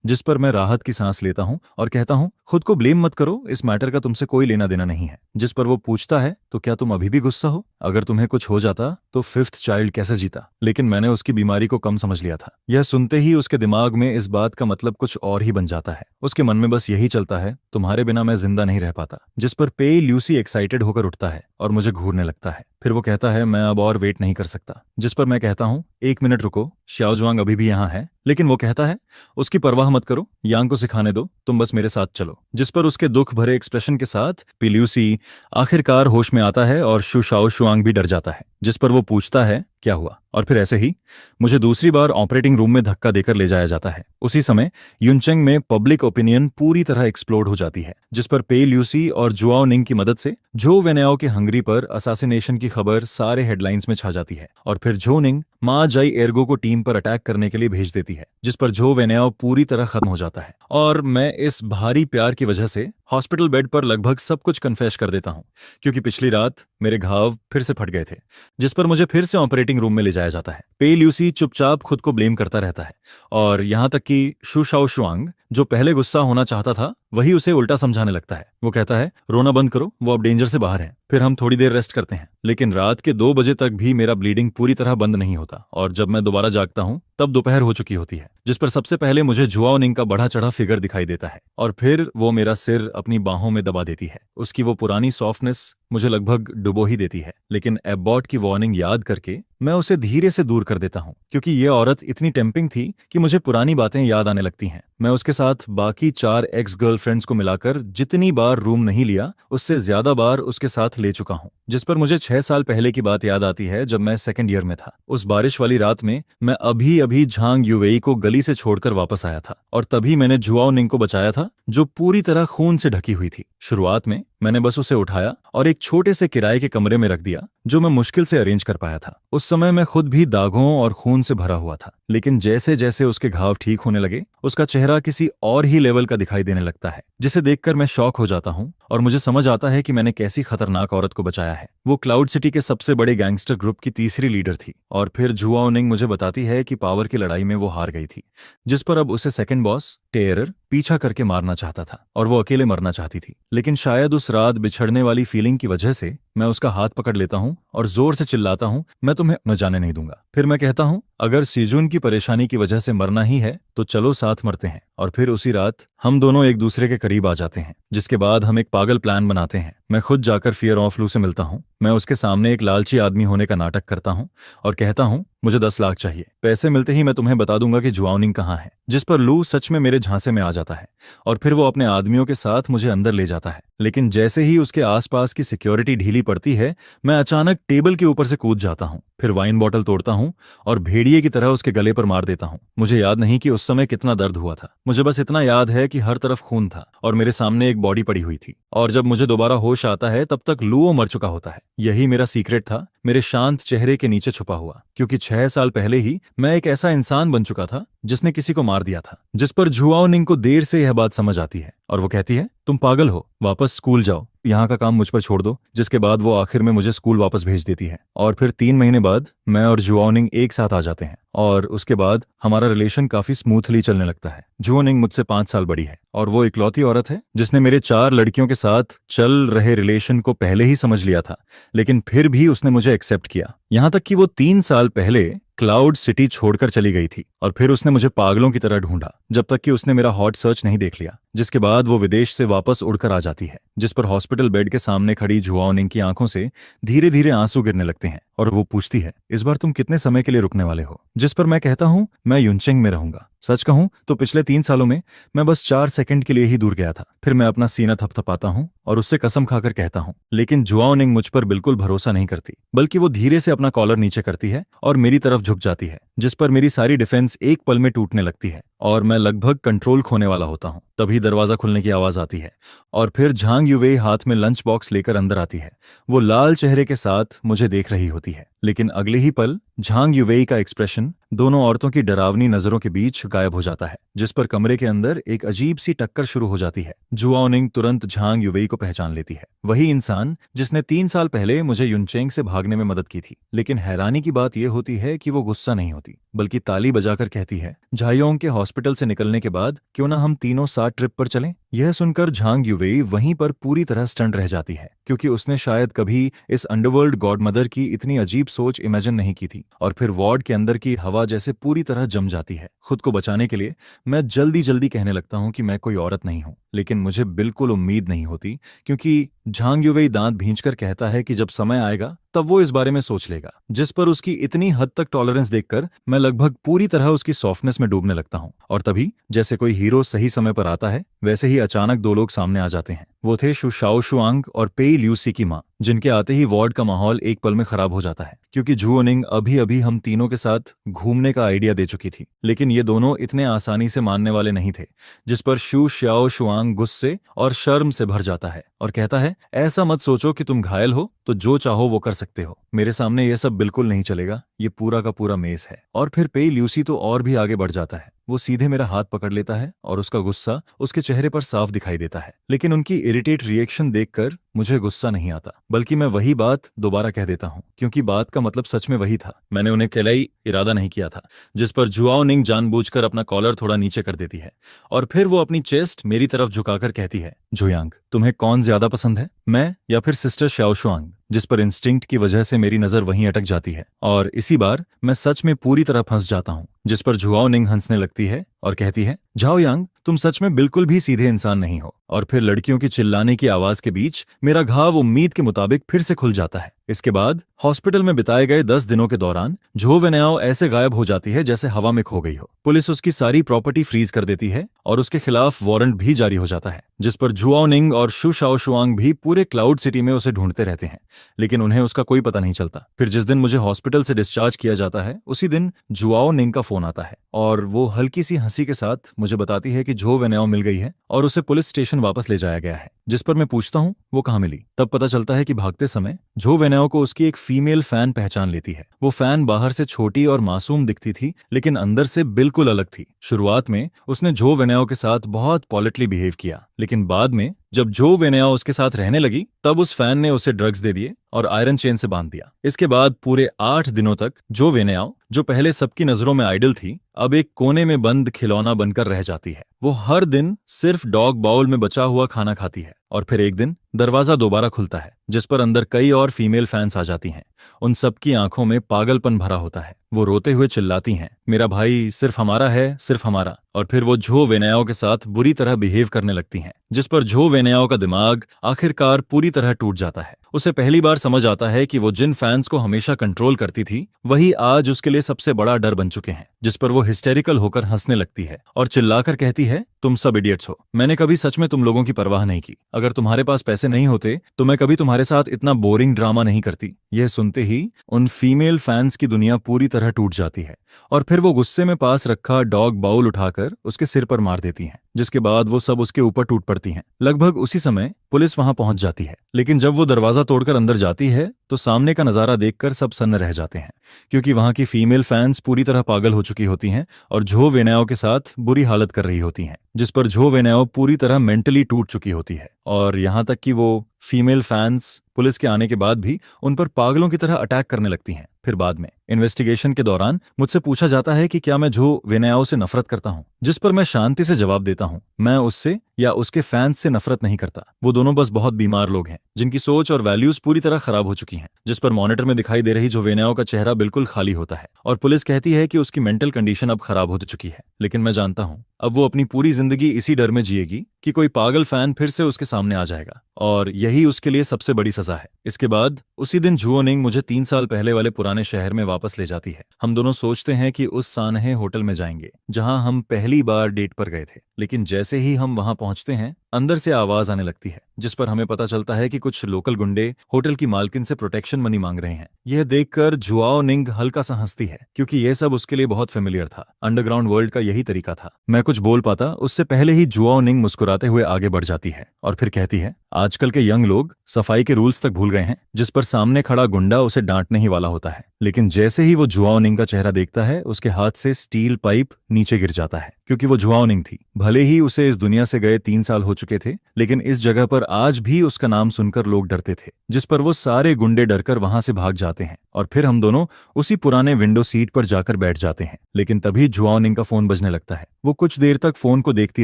जिस पर मैं राहत की सांस लेता हूँ और कहता हूँ, खुद को ब्लेम मत करो, इस मैटर का तुमसे कोई लेना देना नहीं है। जिस पर वो पूछता है, तो क्या तुम अभी भी गुस्सा हो? अगर तुम्हें कुछ हो जाता तो 5th चाइल्ड कैसे जीता? लेकिन मैंने उसकी बीमारी को कम समझ लिया था। यह सुनते ही उसके दिमाग में इस बात का मतलब कुछ और ही बन जाता है। उसके मन में बस यही चलता है, तुम्हारे बिना मैं जिंदा नहीं रह पाता। जिस पर पेई ल्यूसी एक्साइटेड होकर उठता है और मुझे घूरने लगता है। फिर वो कहता है, मैं अब और वेट नहीं कर सकता। जिस पर मैं कहता हूँ, 1 मिनट रुको, शाओजुआंग अभी भी यहाँ है। लेकिन वो कहता है, उसकी परवाह मत करो, यांग को सिखाने दो, तुम बस मेरे साथ चलो। जिस पर उसके दुख भरे एक्सप्रेशन के साथ पी ल्यूसी आखिरकार होश में आता है और शू शाओशुआंग भी डर जाता है। जिस पर वो पूछता है, क्या हुआ? और फिर ऐसे ही मुझे दूसरी बार ऑपरेटिंग रूम में धक्का देकर ले जाया जाता है। उसी समय युनचेंग में पब्लिक ओपिनियन पूरी तरह एक्सप्लोड हो जाती है, जिस पर पेई ल्यूसी और जुआओनिंग की मदद से झो वेनाओ के हंगरी पर असासिनेशन की खबर सारे हेडलाइंस में छा जाती है। और फिर झो निंग मा जाई एर्गो को टीम पर अटैक करने के लिए भेज देती है, जिस पर झो वेनाओ पूरी तरह खत्म हो जाता है। और मैं इस भारी प्यार की वजह से हॉस्पिटल बेड पर लगभग सब कुछ कन्फेस कर देता हूँ, क्योंकि पिछली रात मेरे घाव फिर से फट गए थे। जिस पर मुझे फिर से ऑपरेटिंग रूम में ले जाया जाता है। पेई ल्यूसी चुपचाप खुद को ब्लेम करता रहता है और यहाँ तक कि शू शाओशुआंग, जो पहले गुस्सा होना चाहता था, वही उसे उल्टा समझाने लगता है। वो कहता है, रोना बंद करो, वो अब डेंजर से बाहर है। फिर हम थोड़ी देर रेस्ट करते हैं। लेकिन रात के 2 बजे तक भी मेरा ब्लीडिंग पूरी तरह बंद नहीं होता और जब मैं दोबारा जागता हूँ तब दोपहर हो चुकी होती है। जिस पर सबसे पहले मुझे जुआओनिंग का बढ़ा चढ़ा फिगर दिखाई देता है और फिर वो मेरा सिर अपनी बाहों में दबा देती है। उसकी वो पुरानी सॉफ्टनेस मुझे लगभग डुबो ही देती है, लेकिन एबॉट की वार्निंग याद करके मैं उसे धीरे से दूर कर देता हूँ, क्योंकि ये औरत इतनी टेम्पिंग थी कि मुझे पुरानी बातें याद आने लगती हैं। मैं उसके साथ बाकी 4 एक्स गर्लफ्रेंड्स को मिलाकर जितनी बार रूम नहीं लिया, उससे ज्यादा बार उसके साथ साथ ले चुका हूँ। जिस पर मुझे 6 साल पहले की बात याद आती है जब मैं सेकंड ईयर में था। उस बारिश वाली रात में मैं अभी अभी झांग युवेई को गली से छोड़कर वापस आया था और तभी मैंने जुआओ निंग को बचाया था जो पूरी तरह खून से ढकी हुई थी। शुरुआत में मैंने बस उसे उठाया और एक छोटे से किराए के कमरे में रख दिया जो मैं मुश्किल से अरेंज कर पाया था। उस समय मैं खुद भी दागों और खून से भरा हुआ था, लेकिन जैसे जैसे उसके घाव ठीक होने लगे उसका चेहरा किसी और ही लेवल का दिखाई देने लगता है, जिसे देखकर मैं शॉक हो जाता हूँ और मुझे समझ आता है कि मैंने कैसी खतरनाक औरत को बचाया है। वो क्लाउड सिटी के सबसे बड़े गैंगस्टर ग्रुप की तीसरी लीडर थी और फिर जुआओ निंग मुझे बताती है कि पावर की लड़ाई में वो हार गई थी, जिस पर अब उसे सेकंड बॉस टेरर पीछा करके मारना चाहता था और वो अकेले मरना चाहती थी। लेकिन शायद उस रात बिछड़ने वाली फीलिंग की वजह से मैं उसका हाथ पकड़ लेता हूँ और जोर से चिल्लाता हूँ, मैं तुम्हें न जाने नहीं दूंगा। फिर मैं कहता हूँ, अगर सीजुन की परेशानी की वजह से मरना ही है तो चलो साथ मरते हैं। और फिर उसी रात हम दोनों एक दूसरे के करीब आ जाते हैं, जिसके बाद हम एक पागल प्लान बनाते हैं। मैं खुद जाकर फियर ऑफ लू से मिलता हूँ। मैं उसके सामने एक लालची आदमी होने का नाटक करता हूँ और कहता हूँ मुझे 10 लाख चाहिए, पैसे मिलते ही मैं तुम्हें बता दूंगा कि जुआओ निंग कहाँ है। जिस पर लू सच में मेरे झांसे में आ जाता है और फिर वो अपने आदमियों के साथ मुझे अंदर ले जाता है। लेकिन जैसे ही उसके आसपास की सिक्योरिटी ढीली पड़ती है मैं अचानक टेबल के ऊपर से कूद जाता हूँ, फिर वाइन बॉटल तोड़ता हूँ और भेड़िए की तरह उसके गले पर मार देता हूँ। मुझे याद नहीं कि उस समय कितना दर्द हुआ था, मुझे बस इतना याद है कि हर तरफ खून था और मेरे सामने एक बॉडी पड़ी हुई थी और जब मुझे दोबारा होश आता है तब तक लुओ मर चुका होता है। यही मेरा सीक्रेट था, मेरे शांत चेहरे के नीचे छुपा हुआ, क्योंकि 6 साल पहले ही मैं एक ऐसा इंसान बन चुका था जिसने किसी को मार दिया था। जिस पर जुआओ निंग को देर से यह बात समझ आती है और वो कहती है, तुम पागल हो, वापस स्कूल जाओ, यहाँ का काम मुझ पर छोड़ दो। जिसके बाद वो आखिर में मुझे स्कूल वापस भेज देती है और फिर 3 महीने बाद मैं और जुआओ निंग एक साथ आ जाते हैं और उसके बाद हमारा रिलेशन काफी स्मूथली चलने लगता है। जुआओ निंग मुझसे 5 साल बड़ी है और वो इकलौती औरत है जिसने मेरे 4 लड़कियों के साथ चल रहे रिलेशन को पहले ही समझ लिया था, लेकिन फिर भी उसने मुझे एक्सेप्ट किया। यहाँ तक कि वो 3 साल पहले क्लाउड सिटी छोड़कर चली गई थी और फिर उसने मुझे पागलों की तरह ढूंढा जब तक कि उसने मेरा हॉट सर्च नहीं देख लिया। जिसके बाद वो विदेश से वापस उड़कर आ जाती है, जिस पर हॉस्पिटल बेड के सामने खड़ी जुआओ निंग की आंखों से धीरे धीरे आंसू गिरने लगते हैं और वो पूछती है, इस बार तुम कितने समय के लिए रुकने वाले हो? जिस पर मैं कहता हूँ मैं युनचेंग में रहूंगा। सच कहूं तो पिछले 3 सालों में मैं बस 4 सेकंड के लिए ही दूर गया था। फिर मैं अपना सीना थपथपाता हूं और उससे कसम खाकर कहता हूं, लेकिन जुआओ निंग मुझ पर बिल्कुल भरोसा नहीं करती, बल्कि वो धीरे से अपना कॉलर नीचे करती है और मेरी तरफ झुक जाती है, जिस पर मेरी सारी डिफेंस एक पल में टूटने लगती है और मैं लगभग कंट्रोल खोने वाला होता हूं। तभी दरवाजा खुलने की आवाज आती है और फिर झांग युवेई हाथ में लंच बॉक्स लेकर अंदर आती है। वो लाल चेहरे के साथ मुझे देख रही होती है, लेकिन अगले ही पल झांग युवेई का एक्सप्रेशन दोनों औरतों की डरावनी नजरों के बीच गायब हो जाता है, जिस पर कमरे के अंदर एक अजीब सी टक्कर शुरू हो जाती है। जुआओ निंग तुरंत झांग युवेई को पहचान लेती है, वही इंसान जिसने 3 साल पहले मुझे युनचेंग से भागने में मदद की थी। लेकिन हैरानी की बात यह होती है कि वो गुस्सा नहीं होती, बल्कि ताली बजाकर कहती है, झायोंग के हॉस्पिटल से निकलने के बाद क्यों ना हम तीनों साथ ट्रिप पर चलें। यह सुनकर झांग युवेई वहीं पर पूरी तरह स्टंट रह जाती है, क्योंकि उसने शायद कभी इस अंडरवर्ल्ड गॉडमदर की इतनी अजीब सोच इमेजिन नहीं की थी। और फिर वार्ड के अंदर की हवा जैसे पूरी तरह जम जाती है। खुद को बचाने के लिए मैं जल्दी जल्दी कहने लगता हूं कि मैं कोई औरत नहीं हूं, लेकिन मुझे बिल्कुल उम्मीद नहीं होती, क्योंकि झांग युवेई दांत भींचकर कहता है कि जब समय आएगा तब वो इस बारे में सोच लेगा। जिस पर उसकी इतनी हद तक टॉलरेंस देखकर मैं लगभग पूरी तरह उसकी सॉफ्टनेस में डूबने लगता हूं। और तभी जैसे कोई हीरो सही समय पर आता है, वैसे ही अचानक 2 लोग सामने आ जाते हैं। वो थे शु शाओशुआंग और पेई ल्यूसी की मां, जिनके आते ही वार्ड का माहौल एक पल में खराब हो जाता है, क्योंकि जुओ निंग अभी अभी हम तीनों के साथ घूमने का आइडिया दे चुकी थी। लेकिन ये दोनों इतने आसानी से मानने वाले नहीं थे, जिस पर शु शाओशुआंग गुस्से और शर्म से भर जाता है और कहता है, ऐसा मत सोचो कि तुम घायल हो तो जो चाहो वो कर सकते हो, मेरे सामने यह सब बिल्कुल नहीं चलेगा, ये पूरा का पूरा मेस है। और फिर पेई ल्यूसी तो और भी आगे बढ़ जाता है, वो सीधे मेरा हाथ पकड़ लेता है और उसका गुस्सा उसके चेहरे पर साफ दिखाई देता है। लेकिन उनकी इरिटेट रिएक्शन देखकर मुझे गुस्सा नहीं आता, बल्कि मैं वही बात दोबारा कह देता हूँ, क्योंकि बात का मतलब सच में वही था। मैंने उन्हें कहलाई इरादा नहीं किया था। जिस पर जुआओ निंग जानबूझकर अपना कॉलर थोड़ा नीचे कर देती है और फिर वो अपनी चेस्ट मेरी तरफ झुकाकर कहती है, जुयांग, तुम्हें कौन ज्यादा पसंद है, मैं या फिर सिस्टर शाओशुआंग? जिस पर इंस्टिंक्ट की वजह से मेरी नजर वहीं अटक जाती है और इसी बार मैं सच में पूरी तरह फंस जाता हूँ। जिस पर जुआओ निंग हंसने लगती है और कहती है, झाओ यांग, तुम सच में बिल्कुल भी सीधे इंसान नहीं हो। और फिर लड़कियों की चिल्लाने की आवाज के बीच मेरा घाव उम्मीद के मुताबिक फिर से खुल जाता है। इसके बाद हॉस्पिटल में बिताए गए 10 दिनों के दौरान झो वेनाओ ऐसे गायब हो जाती है जैसे हवा में खो गई हो। पुलिस उसकी सारी प्रॉपर्टी फ्रीज कर देती है और उसके खिलाफ वारंट भी जारी हो जाता है, जिस पर जुआओ निंग और शु शाओशुआंग भी पूरे क्लाउड सिटी में उसे ढूंढते रहते हैं, लेकिन उन्हें उसका कोई पता नहीं चलता। फिर जिस दिन मुझे हॉस्पिटल से डिस्चार्ज किया जाता है उसी दिन जुआओ निंग का फोन आता है और वो हल्की सी हंसी के साथ मुझे बताती है कि झो वेनाओ मिल गई है और उसे पुलिस स्टेशन वापस ले जाया गया है। जिस पर मैं पूछता हूँ वो कहाँ मिली। तब पता चलता है कि भागते समय झो वेनाओ को उसकी एक फीमेल फैन पहचान लेती है। वो फैन बाहर से छोटी और मासूम दिखती थी, लेकिन अंदर से बिल्कुल अलग थी। शुरुआत में उसने झो वेनाओ के साथ बहुत पॉलिटली बिहेव किया, लेकिन बाद में जब झो वेनाओ उसके साथ रहने लगी तब उस फैन ने उसे ड्रग्स दे दिए और आयरन चेन से बांध दिया। इसके बाद पूरे 8 दिनों तक झो वेनाओ, जो पहले सबकी नजरों में आइडल थी, अब एक कोने में बंद खिलौना बनकर रह जाती है। वो हर दिन सिर्फ डॉग बाउल में बचा हुआ खाना खाती है और फिर एक दिन दरवाजा दोबारा खुलता है जिस पर अंदर कई और फीमेल फैंस आ जाती हैं। उन सबकी आंखों में पागलपन भरा होता है। वो रोते हुए चिल्लाती हैं, मेरा भाई सिर्फ हमारा है, सिर्फ हमारा। और फिर वो झो वेनाओ के साथ बुरी तरह बिहेव करने लगती हैं, जिस पर झो वेनाओ का दिमाग आखिरकार पूरी तरह टूट जाता है। उसे पहली बार समझ आता है कि वो जिन फैंस को हमेशा कंट्रोल करती थी वही आज उसके लिए सबसे बड़ा डर बन चुके हैं, जिस पर वो हिस्टेरिकल होकर हंसने लगती है और चिल्लाकर कहती है, तुम सब इडियट्स हो। मैंने कभी सच में तुम लोगों की परवाह नहीं की। अगर तुम्हारे पास पैसे नहीं होते तो मैं कभी तुम्हारे साथ इतना बोरिंग ड्रामा नहीं करती। यह सुनते ही उन फीमेल फैंस की दुनिया पूरी तरह टूट जाती है और फिर वो गुस्से में पास रखा डॉग बाउल उठाकर उसके सिर पर मार देती हैं, जिसके बाद वो सब उसके ऊपर टूट पड़ती हैं। लगभग उसी समय पुलिस वहां पहुंच जाती है, लेकिन जब वो दरवाजा तोड़कर अंदर जाती है तो सामने का नजारा देखकर सब सन्न रह जाते हैं, क्योंकि वहां की फीमेल फैंस पूरी तरह पागल हो चुकी होती हैं और झो वेनाओ के साथ बुरी हालत कर रही होती हैं, जिस पर झो वेनाओ पूरी तरह मेंटली टूट चुकी होती है। और यहां तक कि वो फीमेल फैंस पुलिस के आने के बाद भी उन पर पागलों की तरह अटैक करने लगती हैं। फिर बाद में इन्वेस्टिगेशन के दौरान मुझसे पूछा जाता है कि क्या मैं झो वेनाओ से नफरत करता हूं, जिस पर मैं शांति से जवाब देता हूं, मैं उससे या उसके फैंस से नफरत नहीं करता। वो दोनों बस बहुत बीमार लोग हैं जिनकी सोच और वैल्यूज पूरी तरह खराब हो चुकी हैं। जिस पर मॉनिटर में दिखाई दे रही झो वेनाओ का चेहरा बिल्कुल खाली होता है और पुलिस कहती है कि उसकी मेंटल कंडीशन अब खराब हो चुकी है। लेकिन मैं जानता हूं अब वो अपनी पूरी जिंदगी इसी डर में जिएगी कि कोई पागल फैन फिर से उसके सामने आ जाएगा और यही उसके लिए सबसे बड़ी सजा है। इसके बाद उसी दिन झुओ निंग मुझे 3 साल पहले वाले पुराने शहर में वापस ले जाती है। हम दोनों सोचते हैं कि उस सानहे होटल में जाएंगे जहां हम पहली बार डेट पर गए थे, लेकिन जैसे ही हम वहां पहुंचते हैं अंदर से आवाज आने लगती है, जिस पर हमें पता चलता है कि कुछ लोकल गुंडे होटल की मालकिन से प्रोटेक्शन मनी मांग रहे हैं। यह देखकर जुआओ निंग हल्का सा हंसती है, क्योंकि यह सब उसके लिए बहुत फेमिलियर था। अंडरग्राउंड वर्ल्ड का यही तरीका था। मैं कुछ बोल पाता उससे पहले ही जुआओ निंग मुस्कुराते हुए आगे बढ़ जाती है और फिर कहती है, आजकल के यंग लोग सफाई के रूल्स तक भूल गए हैं। जिस पर सामने खड़ा गुंडा उसे डांटने ही वाला होता है, लेकिन जैसे ही वो जुआओ निंग का चेहरा देखता है उसके हाथ से स्टील पाइप नीचे गिर जाता है, क्योंकि वो जुआओ निंग थी। भले ही उसे इस दुनिया से गए 3 साल हो चुके थे, लेकिन इस जगह पर आज भी उसका नाम सुनकर लोग डरते थे, जिस पर वो सारे गुंडे डरकर वहां से भाग जाते हैं और फिर हम दोनों उसी पुराने विंडो सीट पर जाकर बैठ जाते हैं। लेकिन तभी जुआओ निंग का फोन बजने लगता है। वो कुछ देर तक फोन को देखती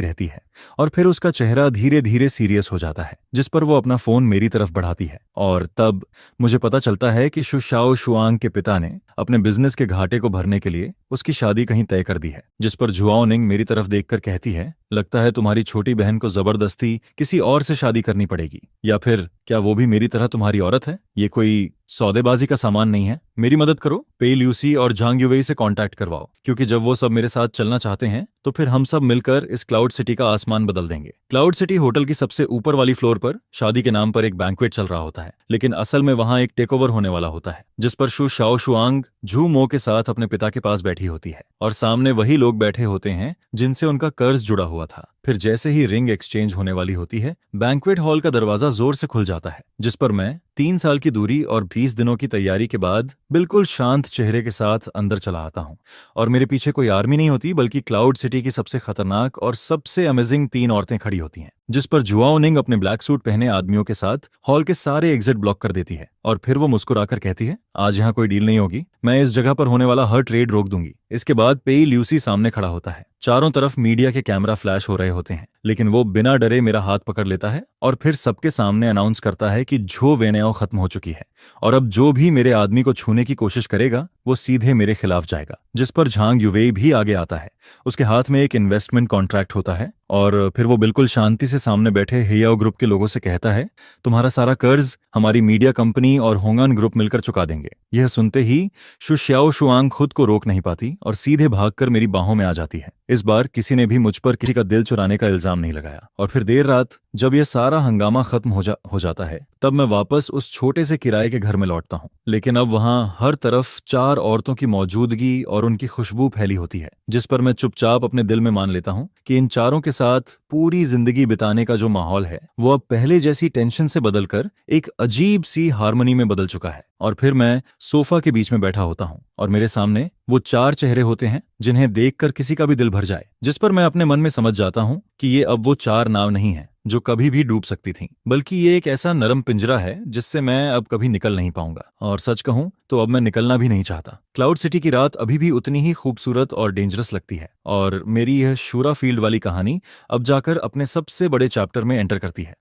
रहती है और फिर उसका चेहरा धीरे धीरे सीरियस हो जाता है, जिस पर वो अपना फोन मेरी तरफ बढ़ाती है और तब मुझे पता चलता है कि शु शाओशुआंग के पिता ने अपने बिजनेस के घाटे को भरने के लिए उसकी शादी कहीं तय कर दी है। जिस पर जुआओ निंग मेरी तरफ देखकर कहती है, लगता है तुम्हारी छोटी बहन को जबरदस्ती किसी और से शादी करनी पड़ेगी, या फिर क्या वो भी मेरी तरह तुम्हारी औरत है? ये कोई सौदेबाजी का सामान नहीं है। मेरी मदद करो, पे ल्यूसी और झांग युवेई से कांटेक्ट करवाओ, क्योंकि जब वो सब मेरे साथ चलना चाहते हैं तो फिर हम सब मिलकर इस क्लाउड सिटी का आसमान बदल देंगे। क्लाउड सिटी होटल की सबसे ऊपर वाली फ्लोर पर शादी के नाम पर एक बैंक्वेट चल रहा होता है, लेकिन असल में वहां एक टेकओवर होने वाला होता है, जिस पर शु शाओशुआंग झू मो के साथ अपने पिता के पास बैठी होती है और सामने वही लोग बैठे होते हैं जिनसे उनका कर्ज जुड़ा हुआ था। फिर जैसे ही रिंग एक्सचेंज होने वाली होती है, बैंक्वेट हॉल का दरवाजा जोर से खुल जाता है, जिस पर मैं 3 साल की दूरी और 20 दिनों की तैयारी के बाद बिल्कुल शांत चेहरे के साथ अंदर चला आता हूँ। और मेरे पीछे कोई आर्मी नहीं होती, बल्कि क्लाउड सिटी की सबसे खतरनाक और सबसे अमेजिंग 3 औरतें खड़ी होती हैं, जिस पर जुआओ निंग अपने ब्लैक सूट पहने आदमियों के साथ हॉल के सारे एग्जिट ब्लॉक कर देती है और फिर वो मुस्कुराकर कहती है, आज यहाँ कोई डील नहीं होगी, मैं इस जगह पर होने वाला हर ट्रेड रोक दूंगी। इसके बाद पेई ल्यूसी सामने खड़ा होता है। चारों तरफ मीडिया के कैमरा फ्लैश हो रहे होते हैं, लेकिन वो बिना डरे मेरा हाथ पकड़ लेता है और फिर सबके सामने अनाउंस करता है कि झो वेनेओ खत्म हो चुकी है और अब जो भी मेरे आदमी को छूने की कोशिश करेगा वो सीधे मेरे खिलाफ जाएगा, जिस पर झांग युवेई भी आगे आता है। उसके हाथ में एक इन्वेस्टमेंट कॉन्ट्रैक्ट होता है और फिर वो बिल्कुल शांति से सामने बैठे हेयाओ ग्रुप के लोगों से कहता है, तुम्हारा सारा कर्ज हमारी मीडिया कंपनी और होंगान ग्रुप मिलकर चुका देंगे। यह सुनते ही शु श्याओ शुआंग खुद को रोक नहीं पाती और सीधे भागकर मेरी बाहों में आ जाती है। इस बार किसी ने भी मुझ पर किसी का दिल चुराने का इल्जाम नहीं लगाया। और फिर देर रात जब यह सारा हंगामा खत्म हो जाता है, तब मैं वापस उस छोटे से किराए के घर में लौटता हूँ। लेकिन अब वहां हर तरफ 4 औरतों की मौजूदगी और उनकी खुशबू फैली होती है, जिस पर मैं चुपचाप अपने दिल में मान लेता हूँ कि इन चारों के साथ पूरी जिंदगी बिताने का जो माहौल है वो अब पहले जैसी टेंशन से बदलकर एक अजीब सी हार्मनी में बदल चुका है। और फिर मैं सोफा के बीच में बैठा होता हूँ और मेरे सामने वो 4 चेहरे होते हैं जिन्हें देखकर किसी का भी दिल भर जाए, जिस पर मैं अपने मन में समझ जाता हूँ कि ये अब वो 4 नाव नहीं है जो कभी भी डूब सकती थीं, बल्कि ये एक ऐसा नरम पिंजरा है जिससे मैं अब कभी निकल नहीं पाऊंगा। और सच कहूं तो अब मैं निकलना भी नहीं चाहता। क्लाउड सिटी की रात अभी भी उतनी ही खूबसूरत और डेंजरस लगती है और मेरी यह शूरा फील्ड वाली कहानी अब जाकर अपने सबसे बड़े चैप्टर में एंटर करती है।